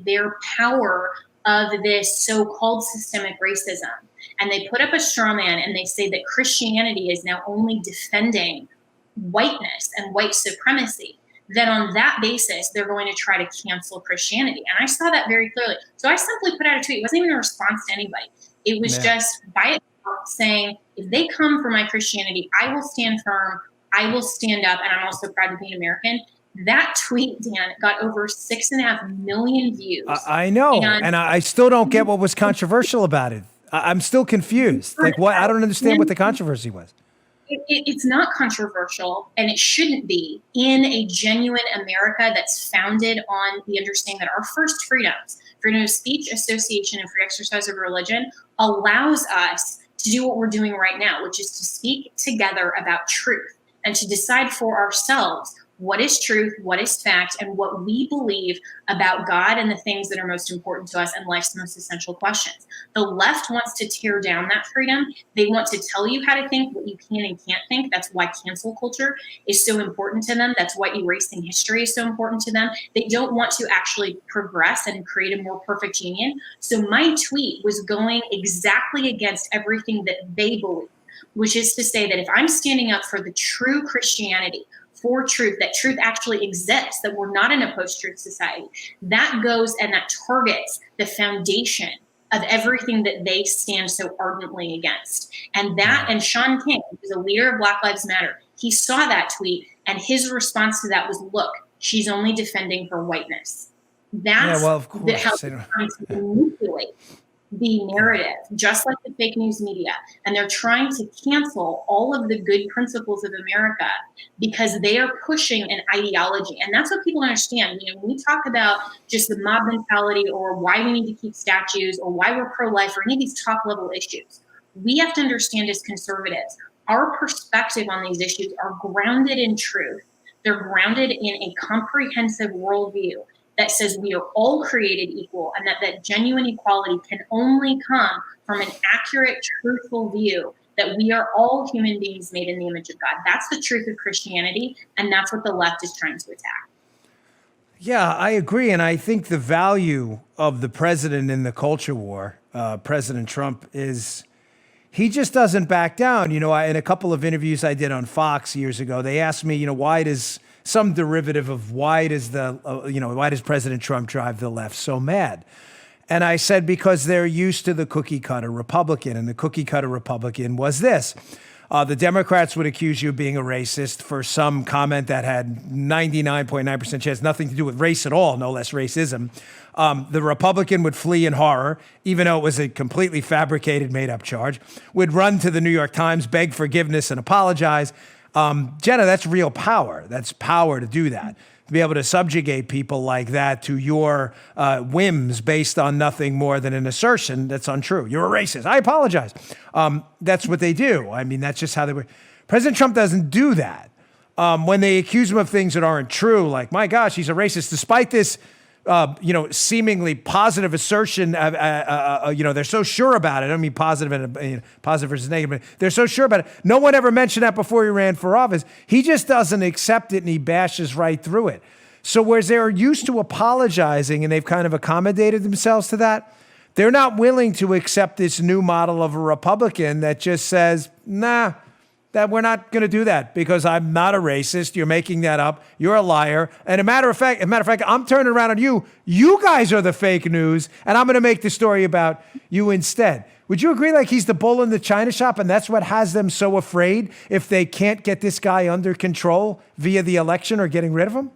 C: their power of this so-called systemic racism, and they put up a straw man and they say that Christianity is now only defending whiteness and white supremacy, then on that basis, they're going to try to cancel Christianity. And I saw that very clearly. So I simply put out a tweet. It wasn't even a response to anybody. It was just by itself saying, if they come for my Christianity, I will stand firm. I will stand up. And I'm also proud to be an American. That tweet, Dan, got over 6.5 million views.
B: I know. And I still don't get what was controversial about it. I'm still confused. Like, what? I don't understand what the controversy was.
C: It's not controversial, and it shouldn't be, in a genuine America that's founded on the understanding that our first freedoms, freedom of speech, association, and free exercise of religion, allows us to do what we're doing right now, which is to speak together about truth and to decide for ourselves what is truth, what is fact, and what we believe about God and the things that are most important to us and life's most essential questions. The left wants to tear down that freedom. They want to tell you how to think, what you can and can't think. That's why cancel culture is so important to them. That's why erasing history is so important to them. They don't want to actually progress and create a more perfect union. So my tweet was going exactly against everything that they believe, which is to say that if I'm standing up for the true Christianity, for truth, that truth actually exists, that we're not in a post-truth society, that goes and that targets the foundation of everything that they stand so ardently against. And Sean King, who's a leader of Black Lives Matter, he saw that tweet, and his response to that was, look, she's only defending her whiteness. That's how they're trying to manipulate the narrative, just like the fake news media. And they're trying to cancel all of the good principles of America because they are pushing an ideology. And that's what people understand. When we talk about just the mob mentality or why we need to keep statues or why we're pro-life or any of these top level issues, we have to understand as conservatives, our perspective on these issues are grounded in truth. They're grounded in a comprehensive worldview that says we are all created equal, and that genuine equality can only come from an accurate, truthful view that we are all human beings made in the image of God. That's the truth of Christianity, and that's what the left is trying to attack.
B: Yeah, I agree. And I think the value of the president in the culture war, President Trump, is he just doesn't back down. In a couple of interviews I did on Fox years ago, they asked me, why does some derivative of why does President Trump drive the left so mad? And I said, because they're used to the cookie cutter Republican, and the cookie cutter Republican was this. The Democrats would accuse you of being a racist for some comment that had 99.9% chance, nothing to do with race at all, no less racism. The Republican would flee in horror, even though it was a completely fabricated, made-up charge, would run to the New York Times, beg forgiveness, and apologize. Jenna, that's real power. That's power to do that, to be able to subjugate people like that to your whims based on nothing more than an assertion that's untrue. You're a racist. I apologize. That's what they do. I mean, that's just how they were. President Trump doesn't do that. When they accuse him of things that aren't true, like, my gosh, he's a racist, despite this seemingly positive assertion. They're so sure about it. I don't mean positive and positive versus negative, but they're so sure about it. No one ever mentioned that before he ran for office. He just doesn't accept it, and he bashes right through it. So whereas they're used to apologizing, and they've kind of accommodated themselves to that, they're not willing to accept this new model of a Republican that just says, nah, that we're not going to do that because I'm not a racist. You're making that up. You're a liar. And a matter of fact, I'm turning around on you. You guys are the fake news, and I'm going to make the story about you instead. Would you agree like he's the bull in the china shop, and that's what has them so afraid if they can't get this guy under control via the election or getting rid of him?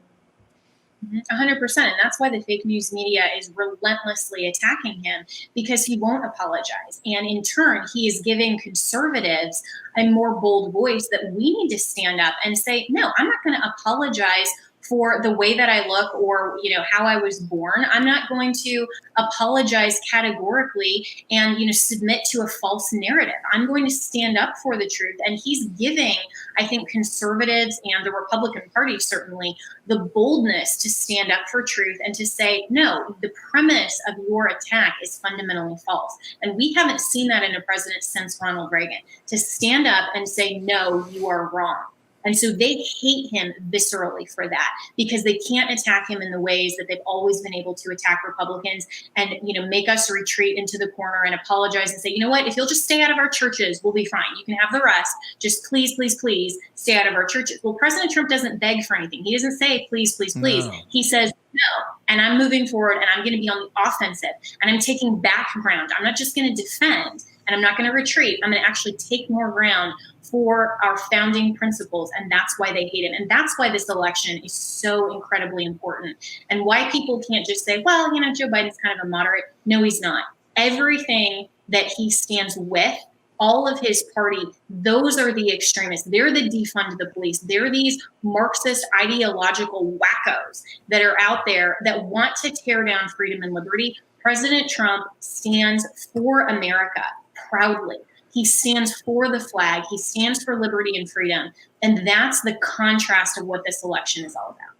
C: 100%. And that's why the fake news media is relentlessly attacking him, because he won't apologize. And in turn, he is giving conservatives a more bold voice that we need to stand up and say, no, I'm not going to apologize for the way that I look or, how I was born. I'm not going to apologize categorically and, submit to a false narrative. I'm going to stand up for the truth. And he's giving, I think, conservatives and the Republican Party, certainly, the boldness to stand up for truth and to say, no, the premise of your attack is fundamentally false. And we haven't seen that in a president since Ronald Reagan, to stand up and say, no, you are wrong. And so they hate him viscerally for that, because they can't attack him in the ways that they've always been able to attack Republicans and, make us retreat into the corner and apologize and say, you know what, if you'll just stay out of our churches, we'll be fine. You can have the rest. Just please, please, please stay out of our churches. Well, President Trump doesn't beg for anything. He doesn't say, please, please, please. No. He says, no, and I'm moving forward and I'm going to be on the offensive and I'm taking back ground. I'm not just going to defend and I'm not going to retreat. I'm going to actually take more ground for our founding principles. And that's why they hate him. And that's why this election is so incredibly important, and why people can't just say, well, Joe Biden's kind of a moderate. No, he's not. Everything that he stands with, all of his party, those are the extremists. They're the defund the police. They're these Marxist ideological wackos that are out there that want to tear down freedom and liberty. President Trump stands for America proudly. He stands for the flag. He stands for liberty and freedom. And that's the contrast of what this election is all about.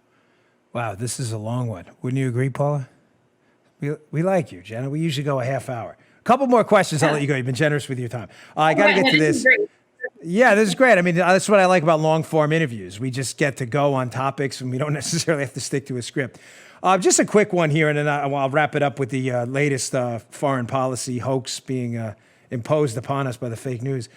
B: Wow, this is a long one. Wouldn't you agree, Paula? We like you, Jenna. We usually go a half hour. A couple more questions. I'll let you go. You've been generous with your time. I got to get to this. Yeah, this is great. I mean, that's what I like about long form interviews. We just get to go on topics and we don't necessarily have to stick to a script. Just a quick one here, and then I'll wrap it up with the latest foreign policy hoax being imposed upon us by the fake news.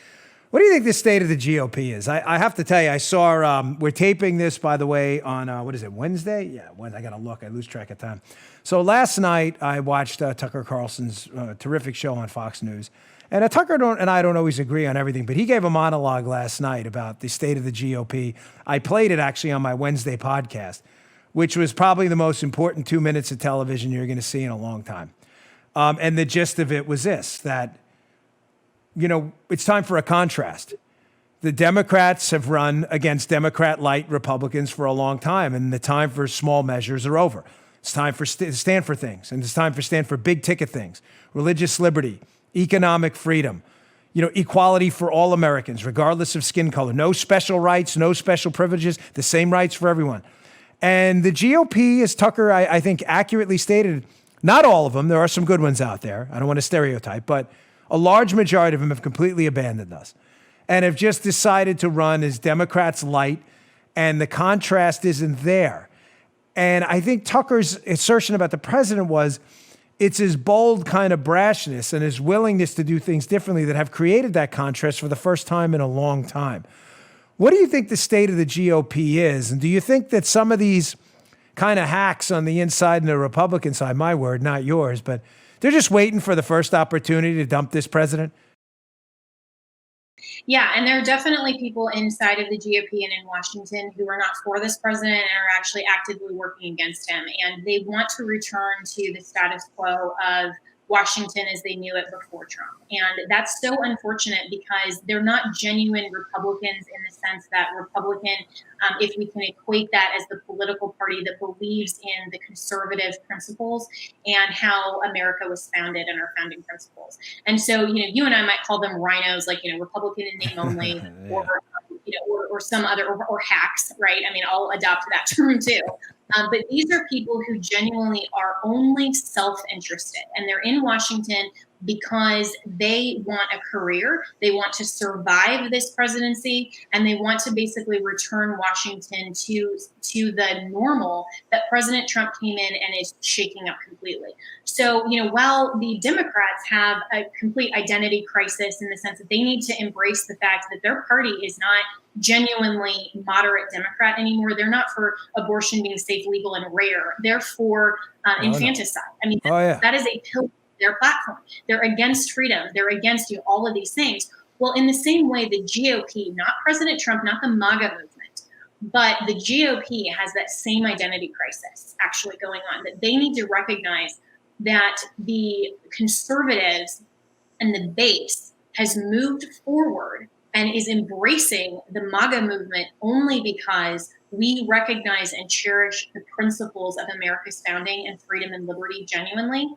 B: What do you think the state of the GOP is? I have to tell you, I saw, we're taping this, by the way, on, Wednesday? Yeah, I got to look. I lose track of time. So last night, I watched Tucker Carlson's terrific show on Fox News. And Tucker and I don't always agree on everything, but he gave a monologue last night about the state of the GOP. I played it actually on my Wednesday podcast, which was probably the most important 2 minutes of television you're going to see in a long time. And the gist of it was this, that it's time for a contrast. The Democrats have run against Democrat-light Republicans for a long time, and the time for small measures are over. It's time for stand for things, and it's time for stand for big-ticket things, religious liberty, economic freedom, equality for all Americans, regardless of skin color. No special rights, no special privileges, the same rights for everyone. And the GOP, as Tucker, I think, accurately stated, not all of them, there are some good ones out there. I don't want to stereotype, but a large majority of them have completely abandoned us and have just decided to run as Democrats light, and the contrast isn't there. And I think Tucker's assertion about the president was it's his bold kind of brashness and his willingness to do things differently that have created that contrast for the first time in a long time. What do you think the state of the GOP is? And do you think that some of these kind of hacks on the inside and the Republican side, my word, not yours, but they're just waiting for the first opportunity to dump this president?
C: Yeah, and there are definitely people inside of the GOP and in Washington who are not for this president and are actually actively working against him. And they want to return to the status quo of Washington as they knew it before Trump. And that's so unfortunate because they're not genuine Republicans in the sense that Republican, if we can equate that as the political party that believes in the conservative principles and how America was founded and our founding principles. And so, you and I might call them rhinos, like, Republican in name only, yeah. or some other, or hacks, right? I mean, I'll adopt that term too. But these are people who genuinely are only self-interested, and they're in Washington because they want a career, they want to survive this presidency, and they want to basically return Washington to the normal that President Trump came in and is shaking up completely. So, while the Democrats have a complete identity crisis in the sense that they need to embrace the fact that their party is not genuinely moderate Democrat anymore. They're not for abortion being safe, legal, and rare. They're for infanticide. I mean, that is a pillar of their platform. They're against freedom. They're against all of these things. Well, in the same way, the GOP, not President Trump, not the MAGA movement, but the GOP has that same identity crisis actually going on, that they need to recognize that the conservatives and the base has moved forward and is embracing the MAGA movement only because we recognize and cherish the principles of America's founding and freedom and liberty genuinely.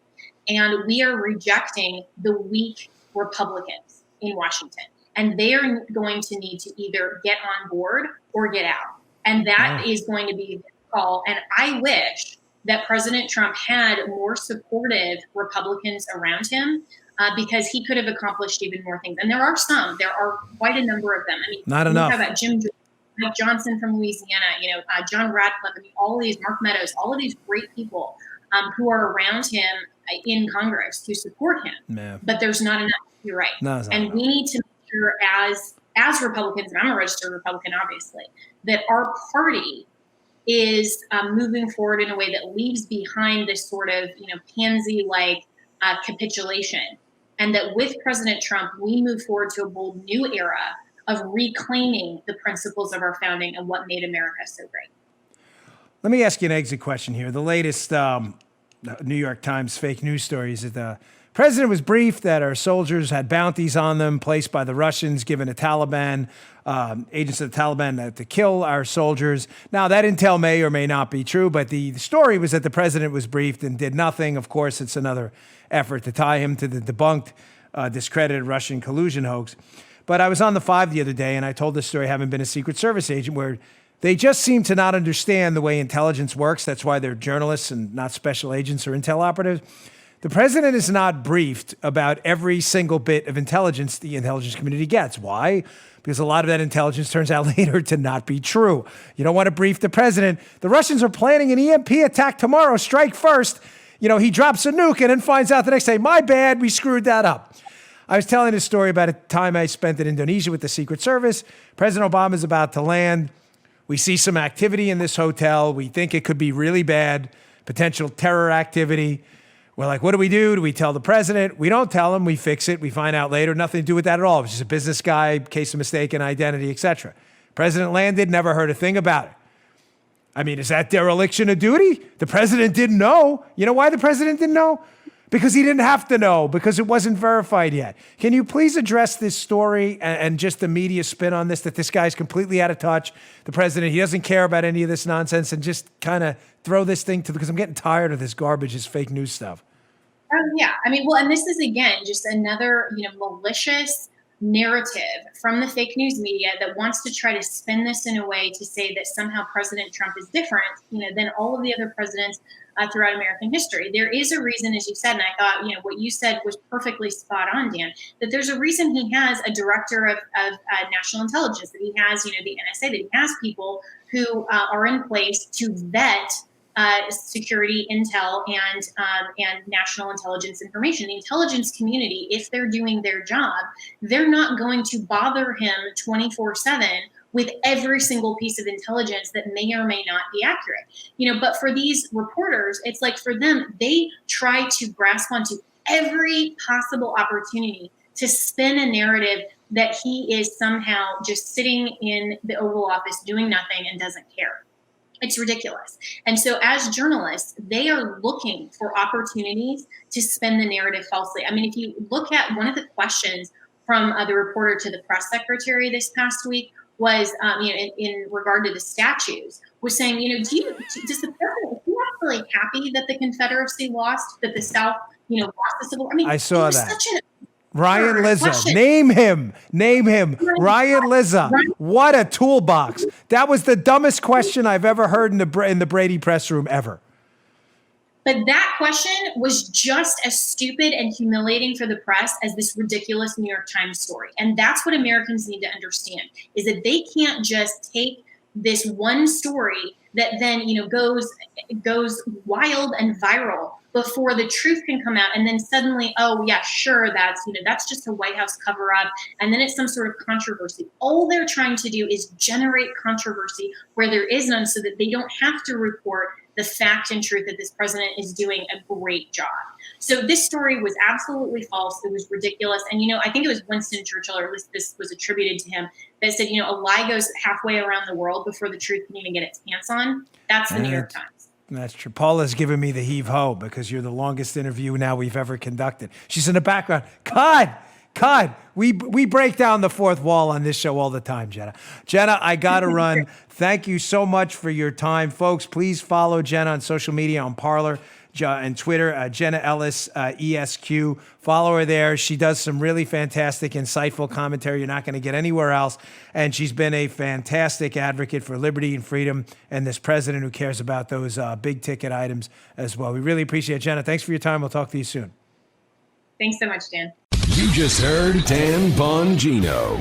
C: And we are rejecting the weak Republicans in Washington. And they are going to need to either get on board or get out. And that is going to be the call. And I wish that President Trump had more supportive Republicans around him, because he could have accomplished even more things. And there are quite a number of them. I mean,
B: not enough.
C: Talk about Mike Johnson from Louisiana, John Radcliffe, all these, Mark Meadows, all of these great people who are around him in Congress to support him.
B: Man. But
C: there's not enough. You're right.
B: No,
C: and we need to make sure as Republicans, and I'm a registered Republican, obviously, that our party is moving forward in a way that leaves behind this sort of, pansy-like capitulation. And that with President Trump, we move forward to a bold new era of reclaiming the principles of our founding and what made America so great.
B: Let me ask you an exit question here. The latest New York Times fake news story is that the president was briefed that our soldiers had bounties on them placed by the Russians, given to Taliban, agents of the Taliban to kill our soldiers. Now, that intel may or may not be true, but the story was that the president was briefed and did nothing. Of course, it's another effort to tie him to the debunked, discredited Russian collusion hoax. But I was on the 5 the other day, and I told this story, having been a Secret Service agent, where they just seem to not understand the way intelligence works. That's why they're journalists and not special agents or intel operatives. The president is not briefed about every single bit of intelligence the intelligence community gets. Why? Because a lot of that intelligence turns out later to not be true. You don't want to brief the president. The Russians are planning an EMP attack tomorrow. Strike first. He drops a nuke and then finds out the next day, my bad, we screwed that up. I was telling a story about a time I spent in Indonesia with the Secret Service. President Obama is about to land. We see some activity in this hotel. We think it could be really bad, potential terror activity. We're like, what do we do? Do we tell the president? We don't tell him. We fix it. We find out later. Nothing to do with that at all. It was just a business guy, case of mistaken identity, etc. President landed, never heard a thing about it. I mean, is that dereliction of duty? The president didn't know. You know why the president didn't know? Because he didn't have to know, because it wasn't verified yet. Can you please address this story and just the media spin on this, that this guy's completely out of touch, the president, he doesn't care about any of this nonsense, and just kind of throw this thing because I'm getting tired of this garbage, this fake news stuff.
C: Yeah. I mean, well, and this is, again, just another, malicious narrative from the fake news media that wants to try to spin this in a way to say that somehow President Trump is different, than all of the other presidents throughout American history. There is a reason, as you said, and I thought, what you said was perfectly spot on, Dan, that there's a reason he has a director of national intelligence, that he has, the NSA, that he has people who are in place to vet security intel and national intelligence information. The intelligence community, if they're doing their job, they're not going to bother him 24/7 with every single piece of intelligence that may or may not be accurate. But for these reporters, it's like, for them, they try to grasp onto every possible opportunity to spin a narrative that he is somehow just sitting in the Oval Office doing nothing and doesn't care. It's ridiculous. And so as journalists, they are looking for opportunities to spin the narrative falsely. I mean, if you look at one of the questions from the reporter to the press secretary this past week was, in regard to the statues, was saying, does the president, is he actually happy that the Confederacy lost, that the South, lost the Civil War? I mean,
B: I saw that.
C: Such an
B: Ryan Lizzo.
C: question.
B: Name him. Ryan Lizzo. What a toolbox. That was the dumbest question I've ever heard in the Brady press room ever.
C: But that question was just as stupid and humiliating for the press as this ridiculous New York Times story. And that's what Americans need to understand, is that they can't just take this one story that then, goes wild and viral before the truth can come out. And then suddenly, oh yeah, sure, that's just a White House cover up. And then it's some sort of controversy. All they're trying to do is generate controversy where there is none, so that they don't have to report the fact and truth that this president is doing a great job. So this story was absolutely false. It was ridiculous. And, I think it was Winston Churchill, or at least this was attributed to him, that said, a lie goes halfway around the world before the truth can even get its pants on. That's the New York Times.
B: That's true. Paula's giving me the heave-ho because you're the longest interview now we've ever conducted. She's in the background. God, we break down the fourth wall on this show all the time, Jenna. Jenna, I got to run. Thank you so much for your time. Folks, please follow Jenna on social media, on Parler and Twitter, Jenna Ellis, ESQ. Follow her there. She does some really fantastic, insightful commentary you're not going to get anywhere else. And she's been a fantastic advocate for liberty and freedom and this president who cares about those big ticket items as well. We really appreciate it, Jenna. Thanks for your time. We'll talk to you soon.
C: Thanks so much, Dan.
A: You just heard Dan Bongino.